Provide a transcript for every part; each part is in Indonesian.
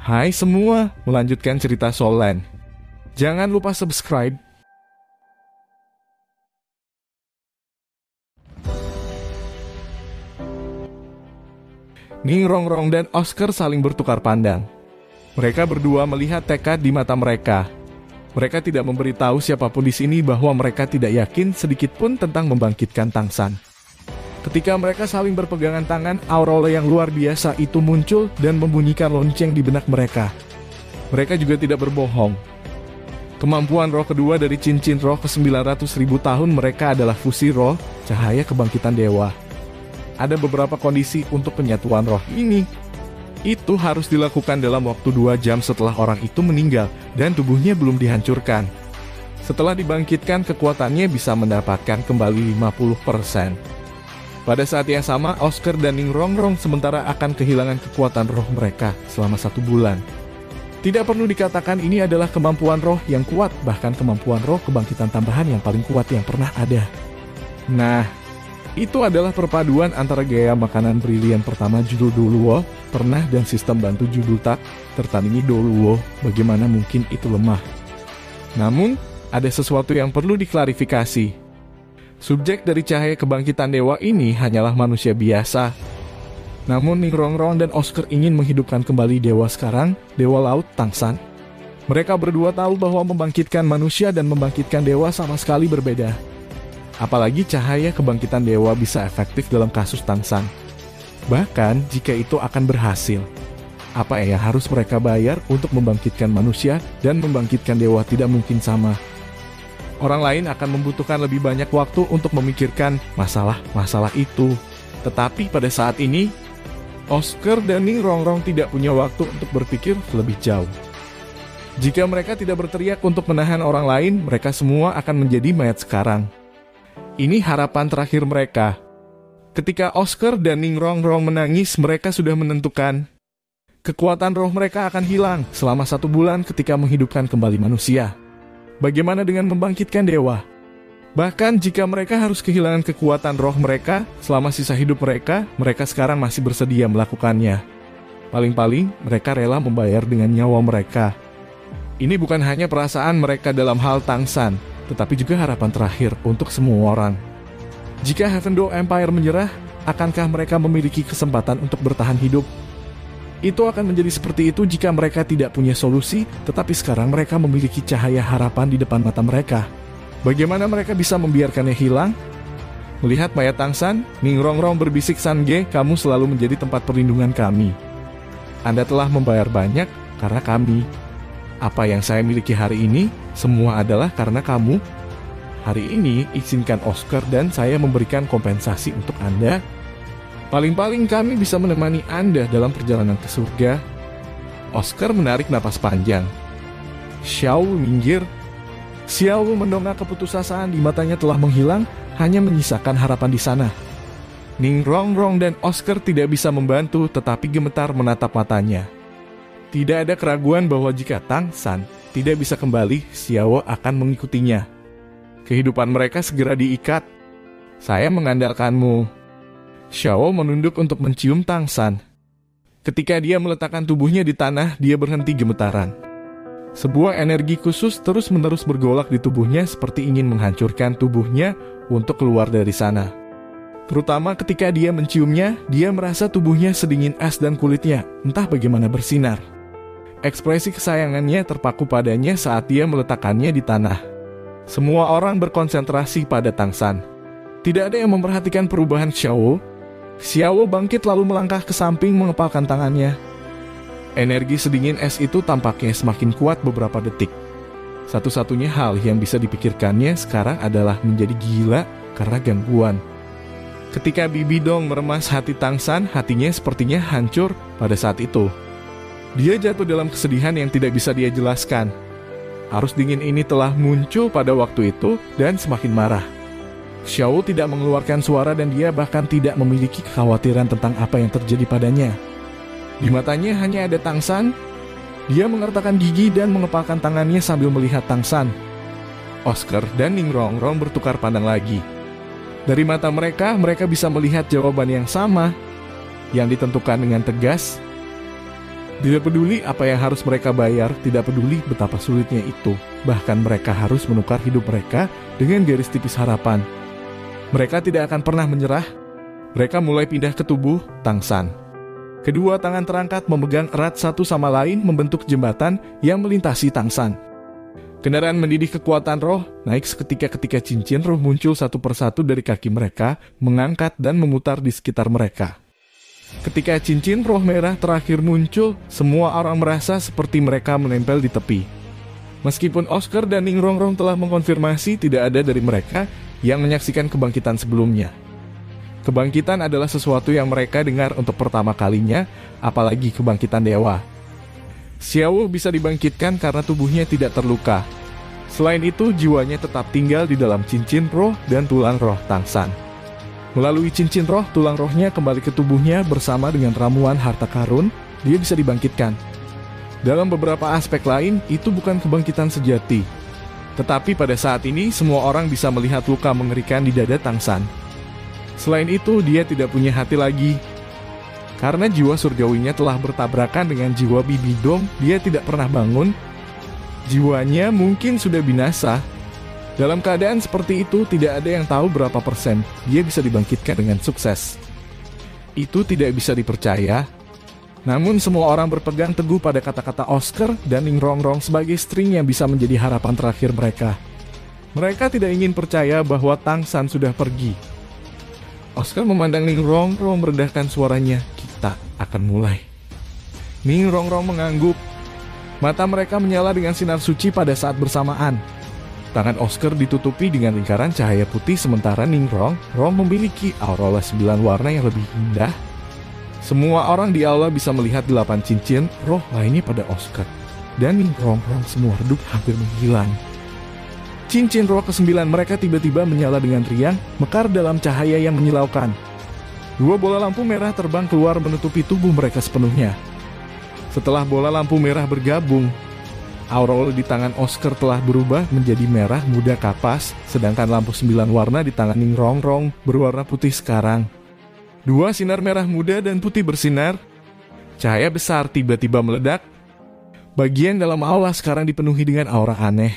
Hai semua, melanjutkan cerita Soul Land. Jangan lupa subscribe. Ning Rongrong dan Oscar saling bertukar pandang. Mereka berdua melihat tekad di mata mereka. Mereka tidak memberitahu siapapun di sini bahwa mereka tidak yakin sedikit pun tentang membangkitkan Tang San. Ketika mereka saling berpegangan tangan, aurora yang luar biasa itu muncul dan membunyikan lonceng di benak mereka. Mereka juga tidak berbohong. Kemampuan roh kedua dari cincin roh ke-900.000 tahun mereka adalah fusi roh, cahaya kebangkitan dewa. Ada beberapa kondisi untuk penyatuan roh ini. Itu harus dilakukan dalam waktu 2 jam setelah orang itu meninggal dan tubuhnya belum dihancurkan. Setelah dibangkitkan, kekuatannya bisa mendapatkan kembali 50%. Pada saat yang sama, Oscar dan Ning Rongrong sementara akan kehilangan kekuatan roh mereka selama 1 bulan. Tidak perlu dikatakan ini adalah kemampuan roh yang kuat, bahkan kemampuan roh kebangkitan tambahan yang paling kuat yang pernah ada. Nah, itu adalah perpaduan antara gaya makanan brilian pertama judul Doluo pernah dan sistem bantu judul tak tertandingi Doluo. Bagaimana mungkin itu lemah? Namun, ada sesuatu yang perlu diklarifikasi. Subjek dari cahaya kebangkitan dewa ini hanyalah manusia biasa. Namun Ning Rongrong dan Oscar ingin menghidupkan kembali dewa sekarang, dewa laut Tang San. Mereka berdua tahu bahwa membangkitkan manusia dan membangkitkan dewa sama sekali berbeda. Apalagi cahaya kebangkitan dewa bisa efektif dalam kasus Tang San. Bahkan jika itu akan berhasil, apa yang harus mereka bayar untuk membangkitkan manusia dan membangkitkan dewa tidak mungkin sama. Orang lain akan membutuhkan lebih banyak waktu untuk memikirkan masalah-masalah itu. Tetapi pada saat ini, Oscar dan Ning Rongrong tidak punya waktu untuk berpikir lebih jauh. Jika mereka tidak berteriak untuk menahan orang lain, mereka semua akan menjadi mayat sekarang. Ini harapan terakhir mereka. Ketika Oscar dan Ning Rongrong menangis, mereka sudah menentukan kekuatan roh mereka akan hilang selama 1 bulan ketika menghidupkan kembali manusia. Bagaimana dengan membangkitkan dewa? Bahkan jika mereka harus kehilangan kekuatan roh mereka selama sisa hidup mereka, mereka sekarang masih bersedia melakukannya. Paling-paling mereka rela membayar dengan nyawa mereka. Ini bukan hanya perasaan mereka dalam hal Tang San, tetapi juga harapan terakhir untuk semua orang. Jika Heaven Door Empire menyerah, akankah mereka memiliki kesempatan untuk bertahan hidup? Itu akan menjadi seperti itu jika mereka tidak punya solusi, tetapi sekarang mereka memiliki cahaya harapan di depan mata mereka. Bagaimana mereka bisa membiarkannya hilang? Melihat mayat Tang San, Ning Rongrong berbisik, "Sange, kamu selalu menjadi tempat perlindungan kami. Anda telah membayar banyak karena kami. Apa yang saya miliki hari ini, semua adalah karena kamu. Hari ini, izinkan Oscar dan saya memberikan kompensasi untuk Anda. Paling-paling kami bisa menemani Anda dalam perjalanan ke surga." Oscar menarik napas panjang. Xiao minggir. Xiao mendongak keputusasaan di matanya telah menghilang, hanya menyisakan harapan di sana. Ning Rongrong dan Oscar tidak bisa membantu, tetapi gemetar menatap matanya. Tidak ada keraguan bahwa jika Tang San tidak bisa kembali, Xiao akan mengikutinya. Kehidupan mereka segera diikat. "Saya mengandalkanmu." Xiao menunduk untuk mencium Tang San. Ketika dia meletakkan tubuhnya di tanah, dia berhenti gemetaran. Sebuah energi khusus terus-menerus bergolak di tubuhnya seperti ingin menghancurkan tubuhnya untuk keluar dari sana. Terutama ketika dia menciumnya, dia merasa tubuhnya sedingin es dan kulitnya, entah bagaimana bersinar. Ekspresi kesayangannya terpaku padanya saat dia meletakkannya di tanah. Semua orang berkonsentrasi pada Tang San. Tidak ada yang memperhatikan perubahan Xiao. Xiao bangkit lalu melangkah ke samping mengepalkan tangannya. Energi sedingin es itu tampaknya semakin kuat beberapa detik. Satu-satunya hal yang bisa dipikirkannya sekarang adalah menjadi gila karena gangguan. Ketika Bibi Dong meremas hati Tang San, hatinya sepertinya hancur pada saat itu. Dia jatuh dalam kesedihan yang tidak bisa dia jelaskan. Arus dingin ini telah muncul pada waktu itu dan semakin marah. Xiao tidak mengeluarkan suara dan dia bahkan tidak memiliki kekhawatiran tentang apa yang terjadi padanya. Di matanya hanya ada Tang San. Dia mengertakkan gigi dan mengepalkan tangannya sambil melihat Tang San. Oscar dan Ning Rongrong bertukar pandang lagi. Dari mata mereka, mereka bisa melihat jawaban yang sama, yang ditentukan dengan tegas. Tidak peduli apa yang harus mereka bayar, tidak peduli betapa sulitnya itu. Bahkan mereka harus menukar hidup mereka dengan garis tipis harapan. Mereka tidak akan pernah menyerah. Mereka mulai pindah ke tubuh Tang San. Kedua tangan terangkat memegang erat satu sama lain membentuk jembatan yang melintasi Tang San. Kendaraan mendidih kekuatan roh naik seketika ketika cincin roh muncul satu persatu dari kaki mereka, mengangkat dan memutar di sekitar mereka. Ketika cincin roh merah terakhir muncul, semua orang merasa seperti mereka menempel di tepi. Meskipun Oscar dan Ning Rongrong telah mengkonfirmasi tidak ada dari mereka yang menyaksikan kebangkitan sebelumnya. Kebangkitan adalah sesuatu yang mereka dengar untuk pertama kalinya, apalagi kebangkitan dewa. Xiao bisa dibangkitkan karena tubuhnya tidak terluka. Selain itu, jiwanya tetap tinggal di dalam cincin roh dan tulang roh Tang San. Melalui cincin roh, tulang rohnya kembali ke tubuhnya bersama dengan ramuan harta karun, dia bisa dibangkitkan. Dalam beberapa aspek lain, itu bukan kebangkitan sejati. Tetapi pada saat ini, semua orang bisa melihat luka mengerikan di dada Tang San. Selain itu, dia tidak punya hati lagi. Karena jiwa surgawinya telah bertabrakan dengan jiwa Bibi Dong, dia tidak pernah bangun. Jiwanya mungkin sudah binasa. Dalam keadaan seperti itu, tidak ada yang tahu berapa persen dia bisa dibangkitkan dengan sukses. Itu tidak bisa dipercaya. Namun semua orang berpegang teguh pada kata-kata Oscar dan Ning Rongrong sebagai string yang bisa menjadi harapan terakhir mereka. Mereka tidak ingin percaya bahwa Tang San sudah pergi. Oscar memandang Ning Rongrong merendahkan suaranya. Kita akan mulai. Ning Rongrong mengangguk. Mata mereka menyala dengan sinar suci pada saat bersamaan. Tangan Oscar ditutupi dengan lingkaran cahaya putih sementara Ning Rongrong memiliki aureola 9 warna yang lebih indah. Semua orang di aula bisa melihat 8 cincin roh lainnya pada Oscar. Dan Ning Rongrong semua redup hampir menghilang. Cincin roh ke-9 mereka tiba-tiba menyala dengan riang, mekar dalam cahaya yang menyilaukan. 2 bola lampu merah terbang keluar menutupi tubuh mereka sepenuhnya. Setelah bola lampu merah bergabung, aureola di tangan Oscar telah berubah menjadi merah muda kapas, sedangkan lampu 9 warna di tangan Ning Rongrong berwarna putih sekarang. 2 sinar merah muda dan putih bersinar. Cahaya besar tiba-tiba meledak. Bagian dalam aula sekarang dipenuhi dengan aura aneh.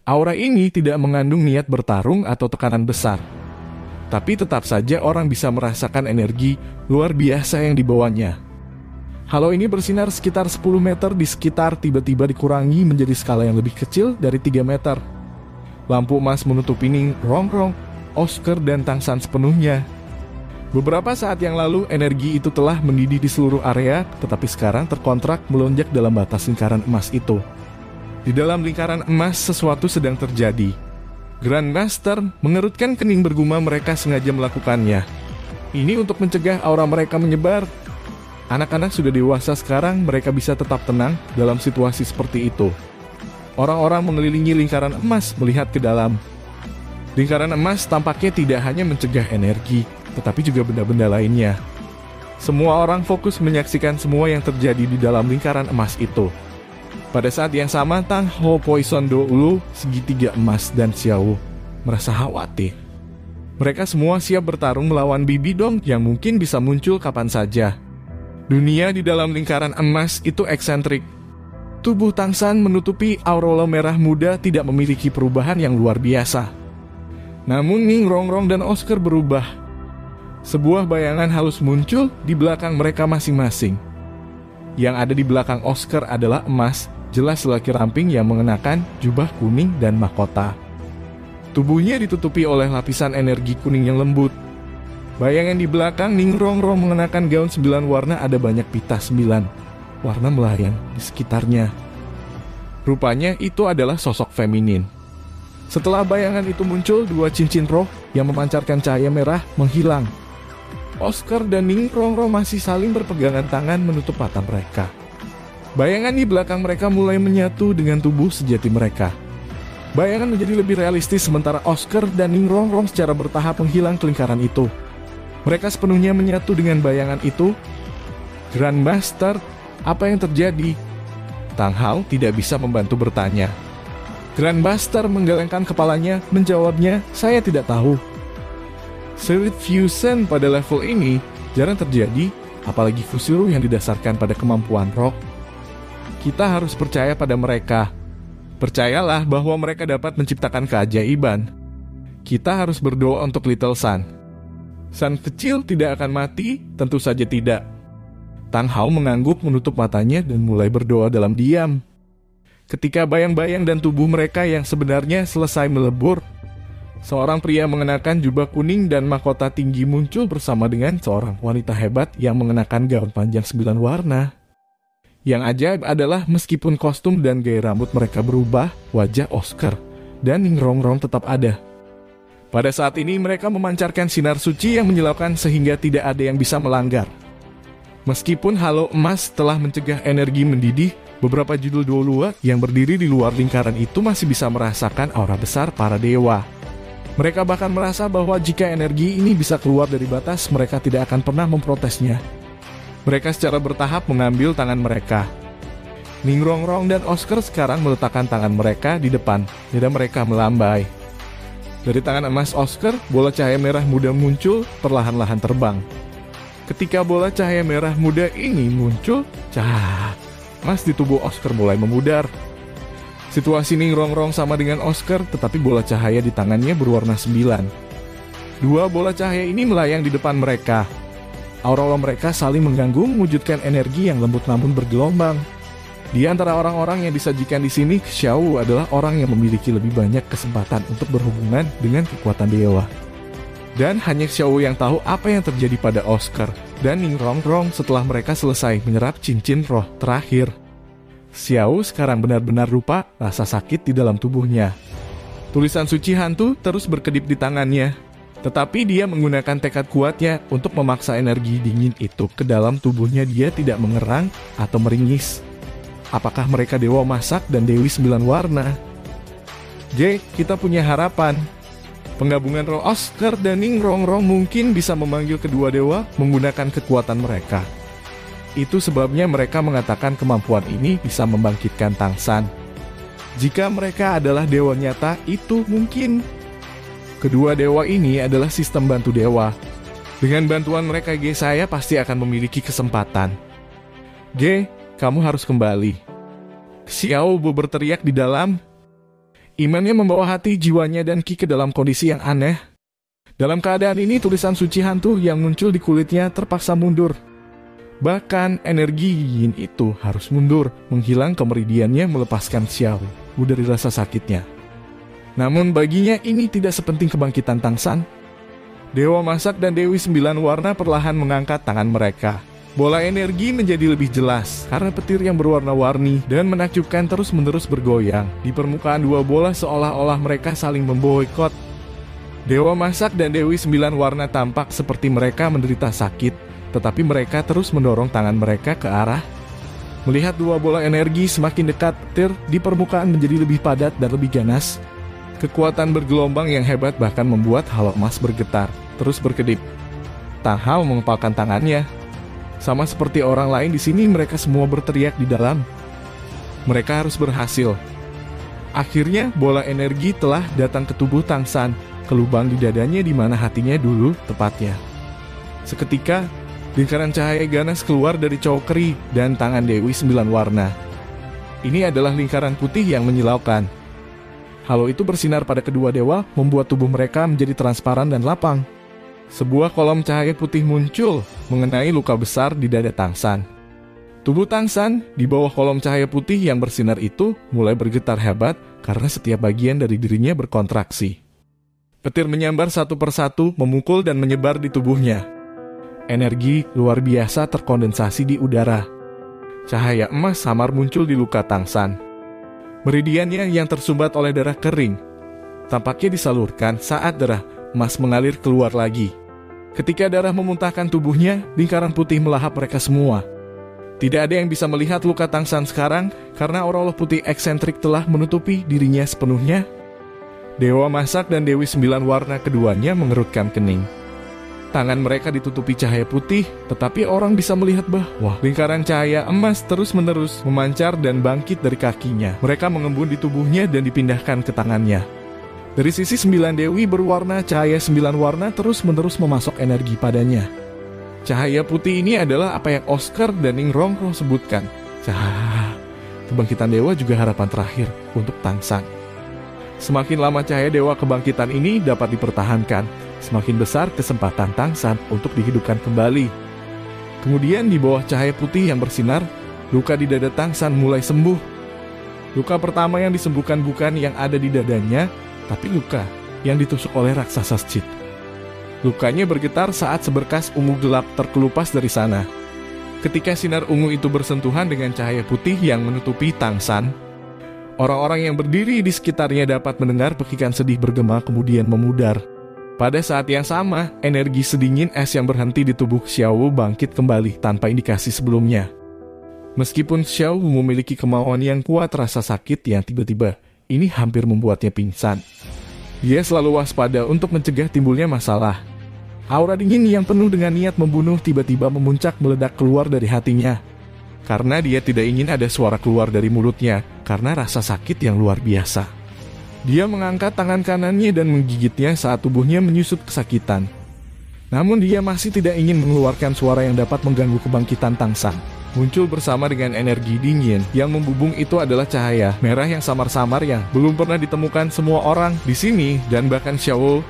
Aura ini tidak mengandung niat bertarung atau tekanan besar. Tapi tetap saja orang bisa merasakan energi luar biasa yang dibawanya. Halo ini bersinar sekitar 10 meter di sekitar tiba-tiba dikurangi menjadi skala yang lebih kecil dari 3 meter. Lampu emas menutupi Ning Rongrong, Oscar dan Tang San sepenuhnya. Beberapa saat yang lalu energi itu telah mendidih di seluruh area, tetapi sekarang terkontrak melonjak dalam batas lingkaran emas itu. Di dalam lingkaran emas sesuatu sedang terjadi. Grandmaster mengerutkan kening berguma mereka sengaja melakukannya. Ini untuk mencegah aura mereka menyebar. Anak-anak sudah dewasa sekarang, mereka bisa tetap tenang dalam situasi seperti itu. Orang-orang mengelilingi lingkaran emas melihat ke dalam. Lingkaran emas tampaknya tidak hanya mencegah energi, tetapi juga benda-benda lainnya. Semua orang fokus menyaksikan semua yang terjadi di dalam lingkaran emas itu. Pada saat yang sama, Tang Ho, Poison Do Ulu, Segitiga Emas, dan Xiao merasa khawatir. Mereka semua siap bertarung melawan Bibi Dong yang mungkin bisa muncul kapan saja. Dunia di dalam lingkaran emas itu eksentrik. Tubuh Tang San menutupi aureola merah muda tidak memiliki perubahan yang luar biasa. Namun Ning Rongrong dan Oscar berubah. Sebuah bayangan halus muncul di belakang mereka masing-masing. Yang ada di belakang Oscar adalah emas, jelas lelaki ramping yang mengenakan jubah kuning dan mahkota. Tubuhnya ditutupi oleh lapisan energi kuning yang lembut. Bayangan di belakang Ning Rongrong mengenakan gaun 9 warna, ada banyak pita 9 warna melayang di sekitarnya. Rupanya itu adalah sosok feminin. Setelah bayangan itu muncul, 2 cincin roh yang memancarkan cahaya merah menghilang. Oscar dan Ning Rongrong masih saling berpegangan tangan menutup mata mereka. Bayangan di belakang mereka mulai menyatu dengan tubuh sejati mereka. Bayangan menjadi lebih realistis sementara Oscar dan Ning Rongrong secara bertahap menghilang ke lingkaran itu. Mereka sepenuhnya menyatu dengan bayangan itu. Grandmaster, apa yang terjadi? Tang Hao tidak bisa membantu bertanya. Grandmaster menggelengkan kepalanya, menjawabnya, saya tidak tahu. Spirit Fusion pada level ini jarang terjadi, apalagi fusi ruh yang didasarkan pada kemampuan roh. Kita harus percaya pada mereka. Percayalah bahwa mereka dapat menciptakan keajaiban. Kita harus berdoa untuk Little Sun. Sun kecil tidak akan mati? Tentu saja tidak. Tang Hao mengangguk, menutup matanya dan mulai berdoa dalam diam. Ketika bayang-bayang dan tubuh mereka yang sebenarnya selesai melebur, seorang pria mengenakan jubah kuning dan mahkota tinggi muncul bersama dengan seorang wanita hebat yang mengenakan gaun panjang 9 warna. Yang ajaib adalah meskipun kostum dan gaya rambut mereka berubah, wajah Oscar dan Ning Rongrong tetap ada. Pada saat ini mereka memancarkan sinar suci yang menyilaukan sehingga tidak ada yang bisa melanggar. Meskipun halo emas telah mencegah energi mendidih, beberapa judul Dolua yang berdiri di luar lingkaran itu masih bisa merasakan aura besar para dewa. Mereka bahkan merasa bahwa jika energi ini bisa keluar dari batas, mereka tidak akan pernah memprotesnya. Mereka secara bertahap mengambil tangan mereka. Ning Rongrong dan Oscar sekarang meletakkan tangan mereka di depan, dada mereka melambai. Dari tangan emas Oscar, bola cahaya merah muda muncul, perlahan-lahan terbang. Ketika bola cahaya merah muda ini muncul, cahaya emas di tubuh Oscar mulai memudar. Situasi Ning Rongrong sama dengan Oscar, tetapi bola cahaya di tangannya berwarna 9. Dua bola cahaya ini melayang di depan mereka. Aura mereka saling mengganggu, mewujudkan energi yang lembut namun bergelombang. Di antara orang-orang yang disajikan di sini, Xiao adalah orang yang memiliki lebih banyak kesempatan untuk berhubungan dengan kekuatan dewa. Dan hanya Xiao yang tahu apa yang terjadi pada Oscar dan Ning Rongrong setelah mereka selesai menyerap cincin roh terakhir. Xiao sekarang benar-benar lupa rasa sakit di dalam tubuhnya. Tulisan suci hantu terus berkedip di tangannya. Tetapi dia menggunakan tekad kuatnya untuk memaksa energi dingin itu ke dalam tubuhnya. Dia tidak mengerang atau meringis. Apakah mereka dewa masak dan dewi 9 warna? Kita punya harapan. Penggabungan roh Oscar dan Ning Rongrong mungkin bisa memanggil kedua dewa menggunakan kekuatan mereka. Itu sebabnya mereka mengatakan kemampuan ini bisa membangkitkan Tang San. Jika mereka adalah dewa nyata, itu mungkin. Kedua dewa ini adalah sistem bantu dewa. Dengan bantuan mereka, saya pasti akan memiliki kesempatan. Kamu harus kembali. Xiao berteriak di dalam. Imannya membawa hati, jiwanya, dan Qi ke dalam kondisi yang aneh. Dalam keadaan ini, tulisan suci hantu yang muncul di kulitnya terpaksa mundur. Bahkan energi yin itu harus mundur, menghilang ke meridiannya, melepaskan Xiao dari rasa sakitnya. Namun baginya ini tidak sepenting kebangkitan Tang San. Dewa masak dan dewi 9 warna perlahan mengangkat tangan mereka. Bola energi menjadi lebih jelas karena petir yang berwarna-warni dan menakjubkan terus-menerus bergoyang. Di permukaan dua bola seolah-olah mereka saling memboikot. Dewa masak dan dewi 9 warna tampak seperti mereka menderita sakit, tetapi mereka terus mendorong tangan mereka ke arah. Melihat dua bola energi semakin dekat, petir di permukaan menjadi lebih padat dan lebih ganas. Kekuatan bergelombang yang hebat bahkan membuat halo emas bergetar, terus berkedip. Tang Hao mengepalkan tangannya. Sama seperti orang lain di sini, mereka semua berteriak di dalam. Mereka harus berhasil. Akhirnya, bola energi telah datang ke tubuh Tang San, ke lubang di dadanya di mana hatinya dulu tepatnya. Seketika, lingkaran cahaya ganas keluar dari Chokri dan tangan Dewi 9 warna. Ini adalah lingkaran putih yang menyilaukan. Halo itu bersinar pada kedua dewa, membuat tubuh mereka menjadi transparan dan lapang. Sebuah kolom cahaya putih muncul, mengenai luka besar di dada Tang San. Tubuh Tang San, di bawah kolom cahaya putih yang bersinar itu, mulai bergetar hebat karena setiap bagian dari dirinya berkontraksi. Petir menyambar satu persatu, memukul dan menyebar di tubuhnya. Energi luar biasa terkondensasi di udara. Cahaya emas samar muncul di luka Tang San. Meridiannya yang tersumbat oleh darah kering tampaknya disalurkan saat darah emas mengalir keluar lagi. Ketika darah memuntahkan tubuhnya, lingkaran putih melahap mereka semua. Tidak ada yang bisa melihat luka Tang San sekarang karena aura putih eksentrik telah menutupi dirinya sepenuhnya. Dewa masak dan Dewi 9 warna keduanya mengerutkan kening. Tangan mereka ditutupi cahaya putih, tetapi orang bisa melihat bahwa lingkaran cahaya emas terus-menerus memancar dan bangkit dari kakinya. Mereka mengembun di tubuhnya dan dipindahkan ke tangannya. Dari sisi 9 dewi berwarna, cahaya 9 warna terus-menerus memasok energi padanya. Cahaya putih ini adalah apa yang Oscar dan Ning Rongrong sebutkan. Kebangkitan dewa juga harapan terakhir untuk Tangsan. Semakin lama cahaya dewa kebangkitan ini dapat dipertahankan, semakin besar kesempatan Tangsan untuk dihidupkan kembali. Kemudian di bawah cahaya putih yang bersinar, luka di dada Tangsan mulai sembuh. Luka pertama yang disembuhkan bukan yang ada di dadanya, tapi luka yang ditusuk oleh raksasa Cit. Lukanya bergetar saat seberkas ungu gelap terkelupas dari sana. Ketika sinar ungu itu bersentuhan dengan cahaya putih yang menutupi Tangsan, orang-orang yang berdiri di sekitarnya dapat mendengar pekikan sedih bergema kemudian memudar. Pada saat yang sama, energi sedingin es yang berhenti di tubuh Xiao bangkit kembali tanpa indikasi sebelumnya. Meskipun Xiao memiliki kemauan yang kuat, rasa sakit yang tiba-tiba ini hampir membuatnya pingsan. Dia selalu waspada untuk mencegah timbulnya masalah. Aura dingin yang penuh dengan niat membunuh tiba-tiba memuncak meledak keluar dari hatinya. Karena dia tidak ingin ada suara keluar dari mulutnya, karena rasa sakit yang luar biasa. Dia mengangkat tangan kanannya dan menggigitnya saat tubuhnya menyusut kesakitan. Namun dia masih tidak ingin mengeluarkan suara yang dapat mengganggu kebangkitan Tangsan. Muncul bersama dengan energi dingin yang membubung itu adalah cahaya merah yang samar-samar yang belum pernah ditemukan semua orang di sini dan bahkan Xiao.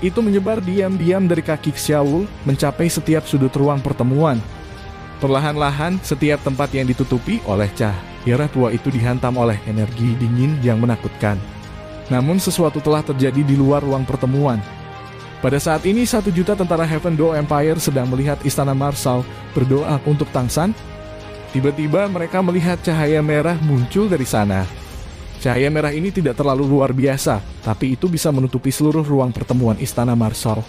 Itu menyebar diam-diam dari kaki Xiao mencapai setiap sudut ruang pertemuan. Perlahan-lahan setiap tempat yang ditutupi oleh cahaya tua itu dihantam oleh energi dingin yang menakutkan. Namun sesuatu telah terjadi di luar ruang pertemuan. Pada saat ini 1 juta tentara Heaven Door Empire sedang melihat istana Marshall berdoa untuk Tangsan. Tiba-tiba mereka melihat cahaya merah muncul dari sana. Cahaya merah ini tidak terlalu luar biasa, tapi itu bisa menutupi seluruh ruang pertemuan istana Marshall.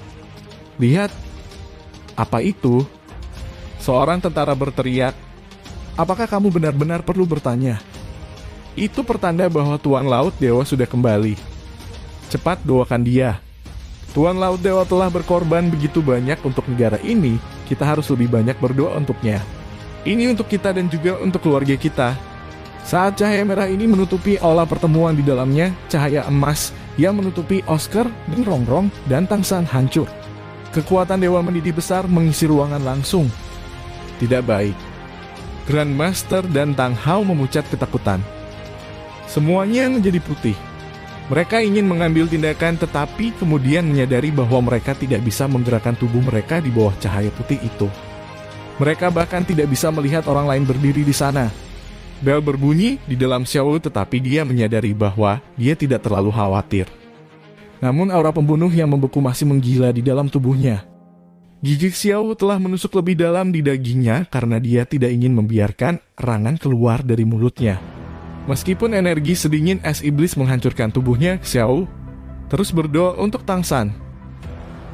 Lihat, apa itu? Seorang tentara berteriak. Apakah kamu benar-benar perlu bertanya? Itu pertanda bahwa Tuan Laut Dewa sudah kembali. Cepat doakan dia. Tuan Laut Dewa telah berkorban begitu banyak untuk negara ini, kita harus lebih banyak berdoa untuknya. Ini untuk kita dan juga untuk keluarga kita. Saat cahaya merah ini menutupi aula pertemuan di dalamnya, cahaya emas yang menutupi Oscar, Ning Rongrong, dan Tangsan hancur. Kekuatan dewa mendidih besar mengisi ruangan langsung. Tidak baik. Grandmaster dan Tang Hao memucat ketakutan. Semuanya menjadi putih. Mereka ingin mengambil tindakan tetapi kemudian menyadari bahwa mereka tidak bisa menggerakkan tubuh mereka di bawah cahaya putih itu. Mereka bahkan tidak bisa melihat orang lain berdiri di sana. Bel berbunyi di dalam Xiao tetapi dia menyadari bahwa dia tidak terlalu khawatir. Namun aura pembunuh yang membeku masih menggila di dalam tubuhnya. Gigi Xiao telah menusuk lebih dalam di dagingnya karena dia tidak ingin membiarkan erangan keluar dari mulutnya. Meskipun energi sedingin es iblis menghancurkan tubuhnya, Xiao terus berdoa untuk Tangsan.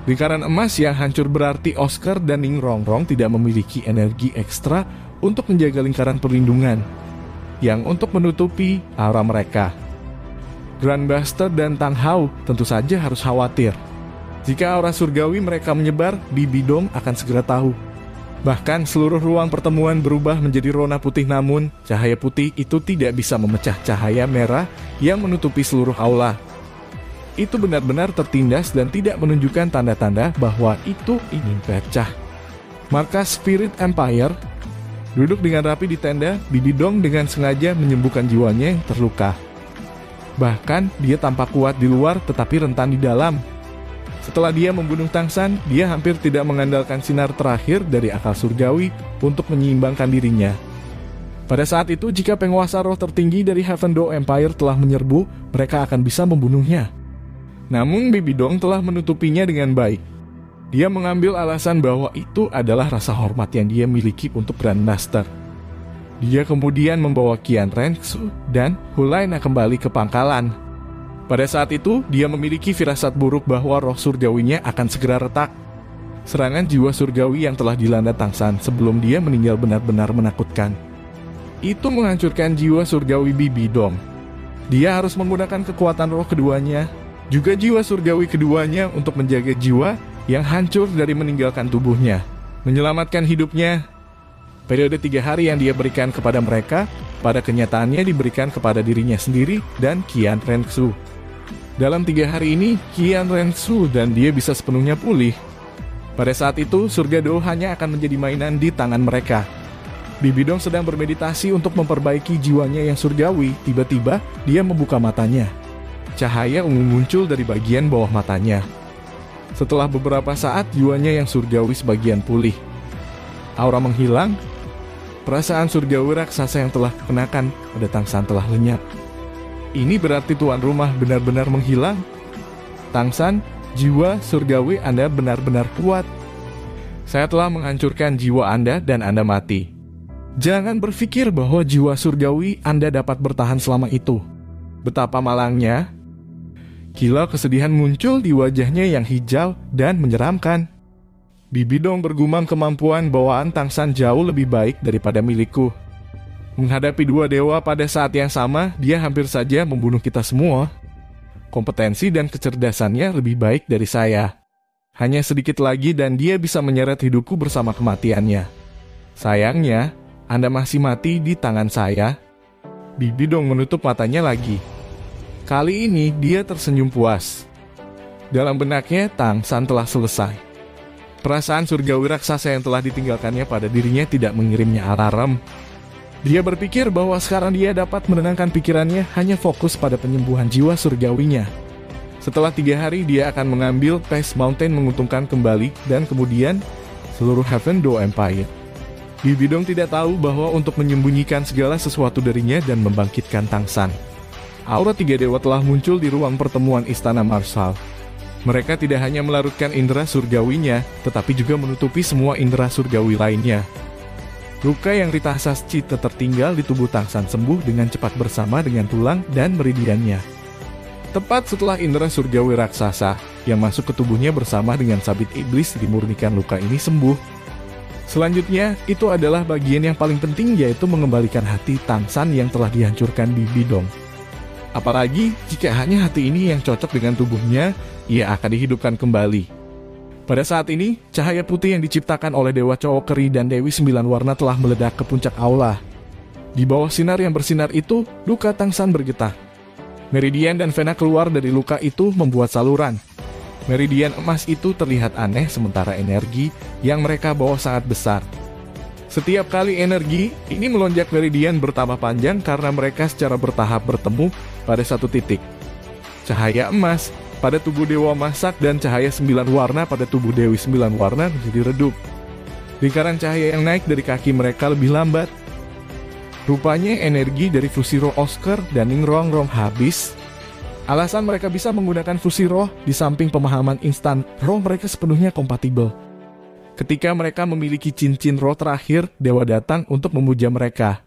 Lingkaran emas yang hancur berarti Oscar dan Ning Rongrong tidak memiliki energi ekstra untuk menjaga lingkaran perlindungan yang untuk menutupi aura mereka. Grandmaster dan Tang Hao tentu saja harus khawatir. Jika aura surgawi mereka menyebar, Bibi Dong akan segera tahu. Bahkan seluruh ruang pertemuan berubah menjadi rona putih, namun cahaya putih itu tidak bisa memecah cahaya merah yang menutupi seluruh aula. Itu benar-benar tertindas dan tidak menunjukkan tanda-tanda bahwa itu ingin pecah. Markas Spirit Empire duduk dengan rapi di tenda, Bibi Dong dengan sengaja menyembuhkan jiwanya yang terluka. Bahkan dia tampak kuat di luar tetapi rentan di dalam. Setelah dia membunuh Tangsan, dia hampir tidak mengandalkan sinar terakhir dari akal surgawi untuk menyeimbangkan dirinya. Pada saat itu, jika penguasa roh tertinggi dari Heaven Door Empire telah menyerbu, mereka akan bisa membunuhnya. Namun Bibi Dong telah menutupinya dengan baik. Dia mengambil alasan bahwa itu adalah rasa hormat yang dia miliki untuk Grandmaster. Dia kemudian membawa Qian Rensu dan Hulaina kembali ke pangkalan. Pada saat itu, dia memiliki firasat buruk bahwa roh surgawinya akan segera retak. Serangan jiwa surgawi yang telah dilanda Tangsan sebelum dia meninggal benar-benar menakutkan. Itu menghancurkan jiwa surgawi Bibi Dong. Dia harus menggunakan kekuatan roh keduanya, juga jiwa surgawi keduanya untuk menjaga jiwa yang hancur dari meninggalkan tubuhnya, menyelamatkan hidupnya. Periode 3 hari yang dia berikan kepada mereka, pada kenyataannya diberikan kepada dirinya sendiri dan Qian Rensu. Dalam 3 hari ini, Qian Rensu dan dia bisa sepenuhnya pulih. Pada saat itu, surga Do hanya akan menjadi mainan di tangan mereka. Bibi Dong sedang bermeditasi untuk memperbaiki jiwanya yang surgawi. Tiba-tiba, dia membuka matanya. Cahaya ungu muncul dari bagian bawah matanya. Setelah beberapa saat, jiwanya yang surgawi sebagian pulih. Aura menghilang. Perasaan surgawi raksasa yang telah kenakan pada Tangsan telah lenyap. Ini berarti tuan rumah benar-benar menghilang. Tangsan, jiwa surgawi Anda benar-benar kuat. Saya telah menghancurkan jiwa Anda dan Anda mati. Jangan berpikir bahwa jiwa surgawi Anda dapat bertahan selama itu. Betapa malangnya. Kilau kesedihan muncul di wajahnya yang hijau dan menyeramkan. Bibi Dong bergumam kemampuan bawaan Tangsan jauh lebih baik daripada milikku. Menghadapi dua dewa pada saat yang sama, dia hampir saja membunuh kita semua. Kompetensi dan kecerdasannya lebih baik dari saya. Hanya sedikit lagi dan dia bisa menyeret hidupku bersama kematiannya. Sayangnya, Anda masih mati di tangan saya. Bibi Dong menutup matanya lagi. Kali ini dia tersenyum puas. Dalam benaknya, Tangsan telah selesai. Perasaan surgawi raksasa yang telah ditinggalkannya pada dirinya tidak mengirimnya alarm. Dia berpikir bahwa sekarang dia dapat menenangkan pikirannya hanya fokus pada penyembuhan jiwa surgawinya. Setelah 3 hari, dia akan mengambil Pace Mountain menguntungkan kembali dan kemudian seluruh Heaven Do Empire. Bibi Dong tidak tahu bahwa untuk menyembunyikan segala sesuatu darinya dan membangkitkan Tangsan. Aura 3 dewa telah muncul di ruang pertemuan Istana Marshal. Mereka tidak hanya melarutkan indera surgawinya, tetapi juga menutupi semua indera surgawi lainnya. Luka yang Ritahsas Cita tertinggal di tubuh Tangsan sembuh dengan cepat bersama dengan tulang dan meridiannya. Tepat setelah indera surgawi raksasa yang masuk ke tubuhnya bersama dengan sabit iblis dimurnikan, luka ini sembuh. Selanjutnya, itu adalah bagian yang paling penting, yaitu mengembalikan hati Tangsan yang telah dihancurkan Bibi Dong. Apalagi jika hanya hati ini yang cocok dengan tubuhnya, ia akan dihidupkan kembali. Pada saat ini, cahaya putih yang diciptakan oleh Dewa Cowok Keri dan Dewi 9 Warna telah meledak ke puncak aula. Di bawah sinar yang bersinar itu, luka Tangsan bergetar. Meridian dan vena keluar dari luka itu membuat saluran. Meridian emas itu terlihat aneh sementara energi yang mereka bawa sangat besar. Setiap kali energi ini melonjak, meridian bertambah panjang karena mereka secara bertahap bertemu pada satu titik. Cahaya emas pada tubuh Dewa Masak dan cahaya 9 warna pada tubuh Dewi 9 Warna menjadi redup. Lingkaran cahaya yang naik dari kaki mereka lebih lambat. Rupanya energi dari fusi roh Oscar dan Ning Rongrong habis. Alasan mereka bisa menggunakan fusi roh di samping pemahaman instan roh mereka sepenuhnya kompatibel. Ketika mereka memiliki cincin roh terakhir, dewa datang untuk memuja mereka.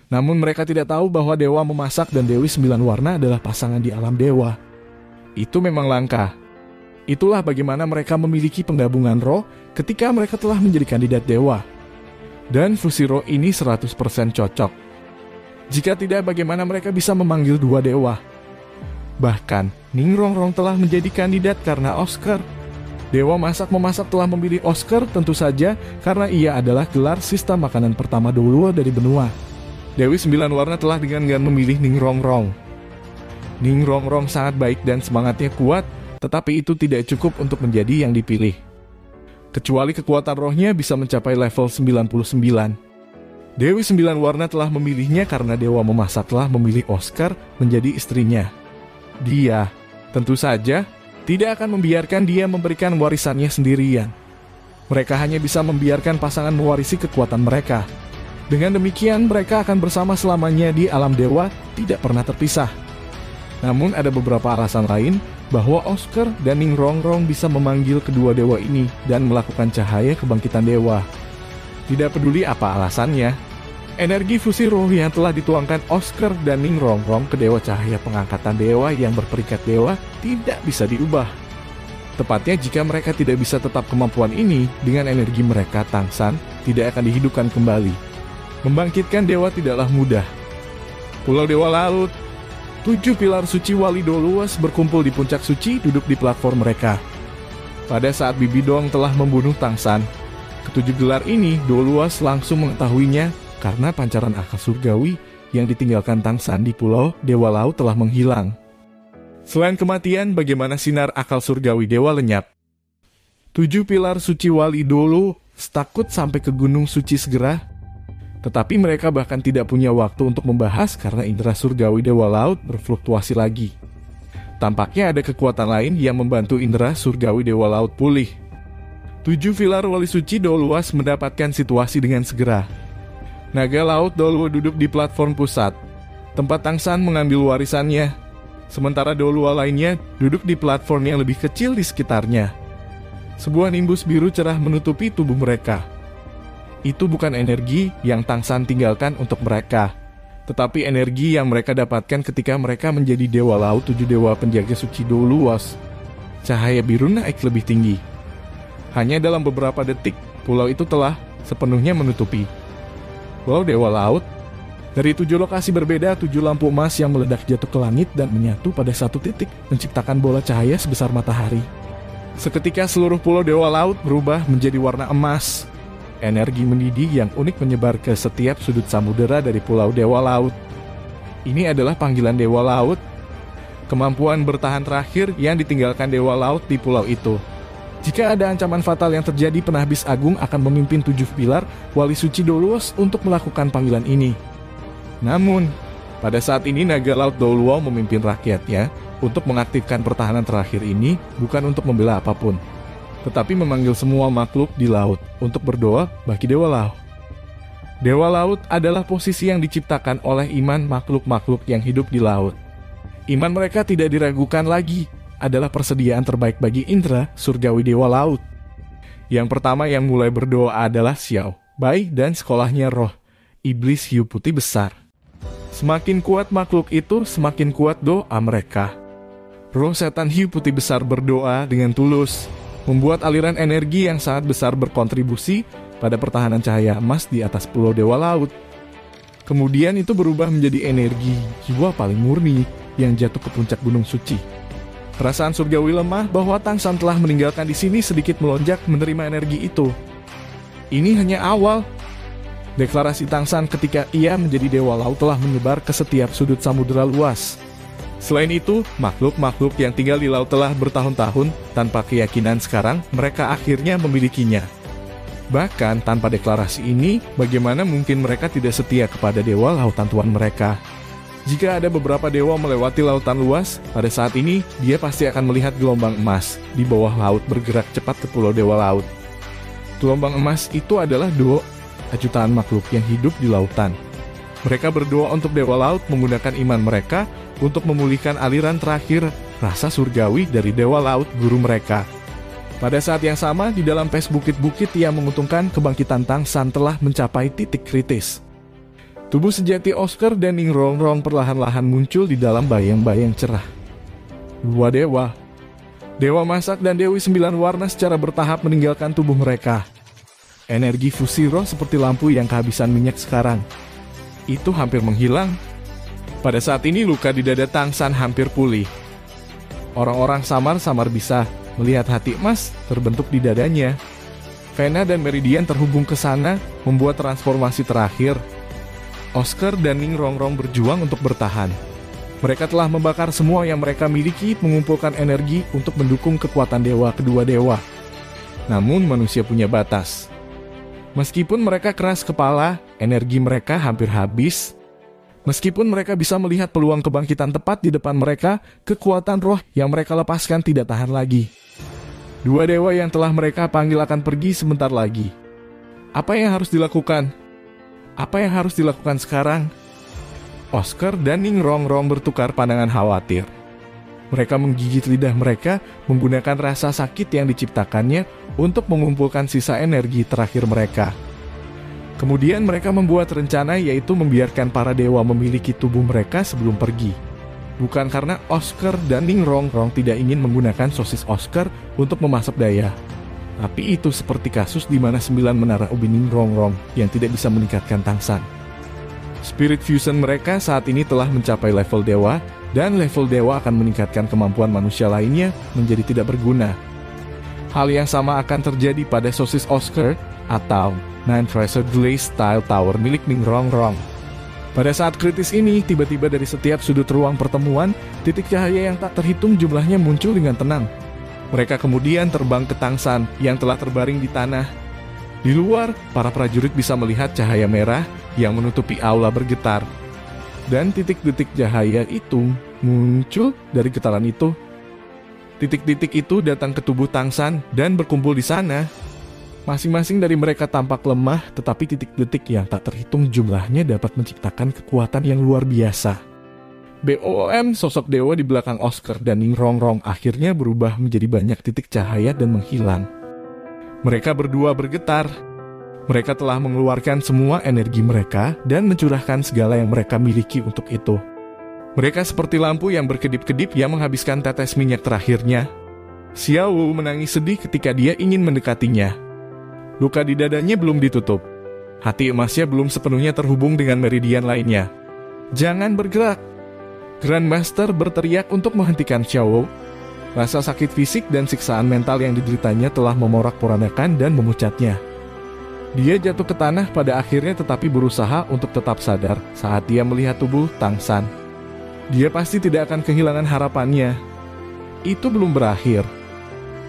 Namun mereka tidak tahu bahwa Dewa Memasak dan Dewi 9 Warna adalah pasangan di alam dewa. Itu memang langka. Itulah bagaimana mereka memiliki penggabungan roh ketika mereka telah menjadi kandidat dewa. Dan fusi roh ini 100% cocok. Jika tidak, bagaimana mereka bisa memanggil dua dewa? Bahkan, Ning Rongrong telah menjadi kandidat karena Oscar. Dewa Masak-Memasak telah memilih Oscar tentu saja karena ia adalah gelar sistem makanan pertama dulu dari benua. Dewi 9 Warna telah dengan memilih Ning Rongrong. Ning Rongrong sangat baik dan semangatnya kuat, tetapi itu tidak cukup untuk menjadi yang dipilih. Kecuali kekuatan rohnya bisa mencapai level 99. Dewi 9 Warna telah memilihnya karena Dewa Memasak telah memilih Oscar menjadi istrinya. Dia, tentu saja, tidak akan membiarkan dia memberikan warisannya sendirian. Mereka hanya bisa membiarkan pasangan mewarisi kekuatan mereka. Dengan demikian, mereka akan bersama selamanya di alam dewa, tidak pernah terpisah. Namun ada beberapa alasan lain bahwa Oscar dan Ning Rongrong bisa memanggil kedua dewa ini dan melakukan cahaya kebangkitan dewa. Tidak peduli apa alasannya, energi fusi roh yang telah dituangkan Oscar dan Ning Rongrong ke Dewa Cahaya Pengangkatan Dewa yang berperingkat dewa tidak bisa diubah. Tepatnya jika mereka tidak bisa tetap kemampuan ini, dengan energi mereka Tangsan tidak akan dihidupkan kembali. Membangkitkan dewa tidaklah mudah. Pulau Dewa Laut, 7 pilar suci Wali Do Luas berkumpul di puncak suci duduk di platform mereka. Pada saat Bibi Dong telah membunuh Tangsan, ketujuh gelar ini Do Luas langsung mengetahuinya karena pancaran akal surgawi yang ditinggalkan Tangsan di Pulau Dewa Laut telah menghilang. Selain kematian, bagaimana sinar akal surgawi dewa lenyap? 7 pilar suci wali dulu takut sampai ke gunung suci segera. Tetapi mereka bahkan tidak punya waktu untuk membahas karena indera surgawi Dewa Laut berfluktuasi lagi. Tampaknya ada kekuatan lain yang membantu indera surgawi Dewa Laut pulih. 7 pilar wali suci Doluas mendapatkan situasi dengan segera. Naga Laut Dolua duduk di platform pusat, tempat Tangsan mengambil warisannya. Sementara Dolua lainnya duduk di platform yang lebih kecil di sekitarnya. Sebuah nimbus biru cerah menutupi tubuh mereka. Itu bukan energi yang Tangsan tinggalkan untuk mereka, tetapi energi yang mereka dapatkan ketika mereka menjadi Dewa Laut 7 Dewa Penjaga Suci Doluas. Cahaya biru naik lebih tinggi. Hanya dalam beberapa detik, pulau itu telah sepenuhnya menutupi. Pulau Dewa Laut. Dari 7 lokasi berbeda, 7 lampu emas yang meledak jatuh ke langit dan menyatu pada satu titik, menciptakan bola cahaya sebesar matahari. Seketika seluruh pulau Dewa Laut berubah menjadi warna emas. Energi mendidih yang unik menyebar ke setiap sudut samudera dari Pulau Dewa Laut. Ini adalah panggilan Dewa Laut, kemampuan bertahan terakhir yang ditinggalkan Dewa Laut di pulau itu. Jika ada ancaman fatal yang terjadi, Penahbis Agung akan memimpin 7 pilar Wali Suci Doluas untuk melakukan panggilan ini. Namun, pada saat ini Naga Laut Dolua memimpin rakyatnya untuk mengaktifkan pertahanan terakhir ini, bukan untuk membela apapun, tetapi memanggil semua makhluk di laut untuk berdoa bagi Dewa Laut. Dewa Laut adalah posisi yang diciptakan oleh iman makhluk-makhluk yang hidup di laut. Iman mereka tidak diragukan lagi, adalah persediaan terbaik bagi indera surgawi Dewa Laut. Yang pertama yang mulai berdoa adalah Xiao Bai dan sekolahnya roh, iblis hiu putih besar. Semakin kuat makhluk itu, semakin kuat doa mereka. Roh setan hiu putih besar berdoa dengan tulus, membuat aliran energi yang sangat besar berkontribusi pada pertahanan cahaya emas di atas Pulau Dewa Laut. Kemudian itu berubah menjadi energi jiwa paling murni yang jatuh ke puncak gunung suci. Perasaan surgawi lemah bahwa Tangsan telah meninggalkan di sini sedikit melonjak menerima energi itu. Ini hanya awal. Deklarasi Tangsan ketika ia menjadi Dewa Laut telah menyebar ke setiap sudut samudera luas. Selain itu, makhluk-makhluk yang tinggal di laut telah bertahun-tahun tanpa keyakinan, sekarang mereka akhirnya memilikinya. Bahkan tanpa deklarasi ini, bagaimana mungkin mereka tidak setia kepada Dewa Lautan Tuan mereka? Jika ada beberapa dewa melewati lautan luas, pada saat ini dia pasti akan melihat gelombang emas di bawah laut bergerak cepat ke Pulau Dewa Laut. Gelombang emas itu adalah doa jutaan makhluk yang hidup di lautan. Mereka berdoa untuk Dewa Laut menggunakan iman mereka untuk memulihkan aliran terakhir rasa surgawi dari Dewa Laut guru mereka. Pada saat yang sama, di dalam pes bukit-bukit yang menguntungkan kebangkitan Tangsan telah mencapai titik kritis. Tubuh sejati Oscar dan Ning Rongrong perlahan-lahan muncul di dalam bayang-bayang cerah. Dua dewa, Dewa Masak dan Dewi Sembilan Warna secara bertahap meninggalkan tubuh mereka. Energi fusi roh seperti lampu yang kehabisan minyak sekarang. Itu hampir menghilang. Pada saat ini luka di dada Tangsan hampir pulih. Orang-orang samar-samar bisa melihat hati emas terbentuk di dadanya. Vena dan Meridian terhubung ke sana, membuat transformasi terakhir. Oscar dan Ning Rongrong berjuang untuk bertahan. Mereka telah membakar semua yang mereka miliki, mengumpulkan energi untuk mendukung kekuatan dewa kedua dewa. Namun manusia punya batas. Meskipun mereka keras kepala, energi mereka hampir habis. Meskipun mereka bisa melihat peluang kebangkitan tepat di depan mereka, kekuatan roh yang mereka lepaskan tidak tahan lagi. Dua dewa yang telah mereka panggil akan pergi sebentar lagi. Apa yang harus dilakukan? Apa yang harus dilakukan sekarang? Oscar dan Ning Rongrong bertukar pandangan khawatir. Mereka menggigit lidah mereka menggunakan rasa sakit yang diciptakannya untuk mengumpulkan sisa energi terakhir mereka. Kemudian mereka membuat rencana, yaitu membiarkan para dewa memiliki tubuh mereka sebelum pergi. Bukan karena Oscar dan Ning Rongrong tidak ingin menggunakan sosis Oscar untuk memasak daya. Tapi itu seperti kasus di mana 9 menara ubi Ning Rongrong yang tidak bisa meningkatkan Tangsan. Spirit fusion mereka saat ini telah mencapai level dewa, dan level dewa akan meningkatkan kemampuan manusia lainnya menjadi tidak berguna. Hal yang sama akan terjadi pada sosis Oscar atau Nine Treasure Glaze Style Tower milik Ning Rongrong. Pada saat kritis ini, tiba-tiba dari setiap sudut ruang pertemuan, titik cahaya yang tak terhitung jumlahnya muncul dengan tenang. Mereka kemudian terbang ke Tangsan yang telah terbaring di tanah. Di luar, para prajurit bisa melihat cahaya merah yang menutupi aula bergetar. Dan titik-titik cahaya itu muncul dari getaran itu. Titik-titik itu datang ke tubuh Tangsan dan berkumpul di sana. Masing-masing dari mereka tampak lemah, tetapi titik-titik yang tak terhitung jumlahnya dapat menciptakan kekuatan yang luar biasa. BOOM, sosok dewa di belakang Oscar dan Ningrongrong akhirnya berubah menjadi banyak titik cahaya dan menghilang. Mereka berdua bergetar. Mereka telah mengeluarkan semua energi mereka dan mencurahkan segala yang mereka miliki untuk itu. Mereka seperti lampu yang berkedip-kedip yang menghabiskan tetes minyak terakhirnya. Xiao Wu menangis sedih ketika dia ingin mendekatinya. Luka di dadanya belum ditutup. Hati emasnya belum sepenuhnya terhubung dengan meridian lainnya. Jangan bergerak. Grandmaster berteriak untuk menghentikan Xiao Wu. Rasa sakit fisik dan siksaan mental yang dideritanya telah memorak-porandakan dan memucatnya. Dia jatuh ke tanah pada akhirnya tetapi berusaha untuk tetap sadar saat dia melihat tubuh Tangsan. Dia pasti tidak akan kehilangan harapannya. Itu belum berakhir.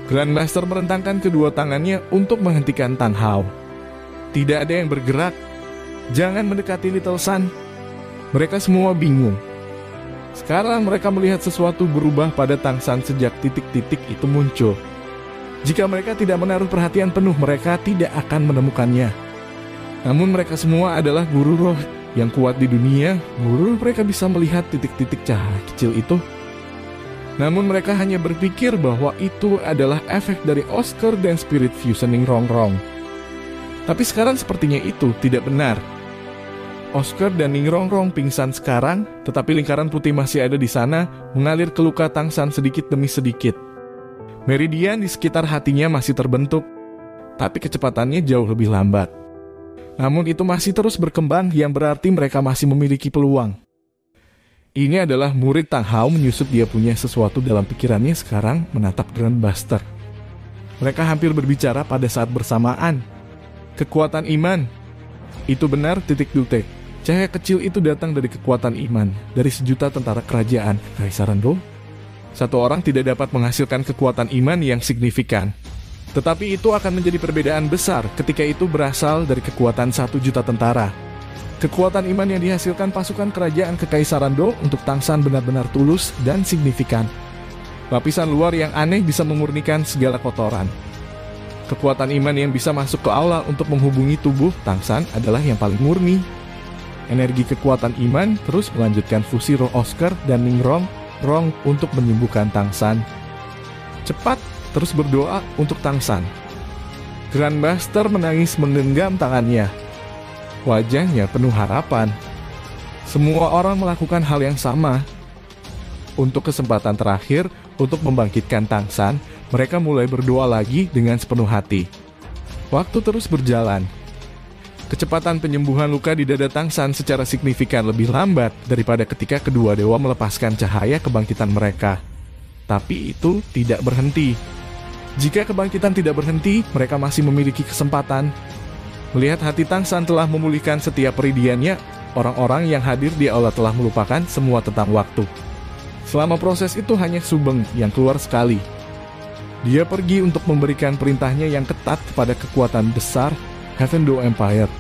Grandmaster merentangkan kedua tangannya untuk menghentikan Tan Hao. Tidak ada yang bergerak. Jangan mendekati Little Sun. Mereka semua bingung. Sekarang mereka melihat sesuatu berubah pada Tangsan sejak titik-titik itu muncul. Jika mereka tidak menaruh perhatian penuh, mereka tidak akan menemukannya. Namun mereka semua adalah guru roh yang kuat di dunia. Guru mereka bisa melihat titik-titik cahaya kecil itu. Namun mereka hanya berpikir bahwa itu adalah efek dari Oscar dan Spirit Fusion Ningrongrong. Tapi sekarang sepertinya itu tidak benar. Oscar dan Ningrongrong pingsan sekarang, tetapi lingkaran putih masih ada di sana, mengalir ke luka Tangsan sedikit demi sedikit. Meridian di sekitar hatinya masih terbentuk, tapi kecepatannya jauh lebih lambat. Namun itu masih terus berkembang, yang berarti mereka masih memiliki peluang. Ini adalah murid Tang Hao menyusup dia punya sesuatu dalam pikirannya sekarang menatap Grandmaster. Mereka hampir berbicara pada saat bersamaan. Kekuatan iman. Itu benar titik-titik. Cahaya kecil itu datang dari kekuatan iman, dari sejuta tentara kerajaan Kekaisaran Do. Satu orang tidak dapat menghasilkan kekuatan iman yang signifikan. Tetapi itu akan menjadi perbedaan besar ketika itu berasal dari kekuatan 1 juta tentara. Kekuatan iman yang dihasilkan pasukan kerajaan Kekaisaran Do untuk Tangsan benar-benar tulus dan signifikan. Lapisan luar yang aneh bisa memurnikan segala kotoran. Kekuatan iman yang bisa masuk ke aula untuk menghubungi tubuh Tangsan adalah yang paling murni. Energi kekuatan iman terus melanjutkan fusi roh Oscar dan Ningrongrong untuk menyembuhkan Tangsan. Cepat, terus berdoa untuk Tangsan. Grandmaster menangis menggenggam tangannya. Wajahnya penuh harapan. Semua orang melakukan hal yang sama. Untuk kesempatan terakhir, untuk membangkitkan Tangsan, mereka mulai berdoa lagi dengan sepenuh hati. Waktu terus berjalan. Kecepatan penyembuhan luka di dada Tangsan secara signifikan lebih lambat daripada ketika kedua dewa melepaskan cahaya kebangkitan mereka. Tapi itu tidak berhenti. Jika kebangkitan tidak berhenti, mereka masih memiliki kesempatan. Melihat hati Tangsan telah memulihkan setiap meridiannya, orang-orang yang hadir di aula telah melupakan semua tentang waktu. Selama proses itu hanya Subeng yang keluar sekali. Dia pergi untuk memberikan perintahnya yang ketat kepada kekuatan besar Heaven Do Empire.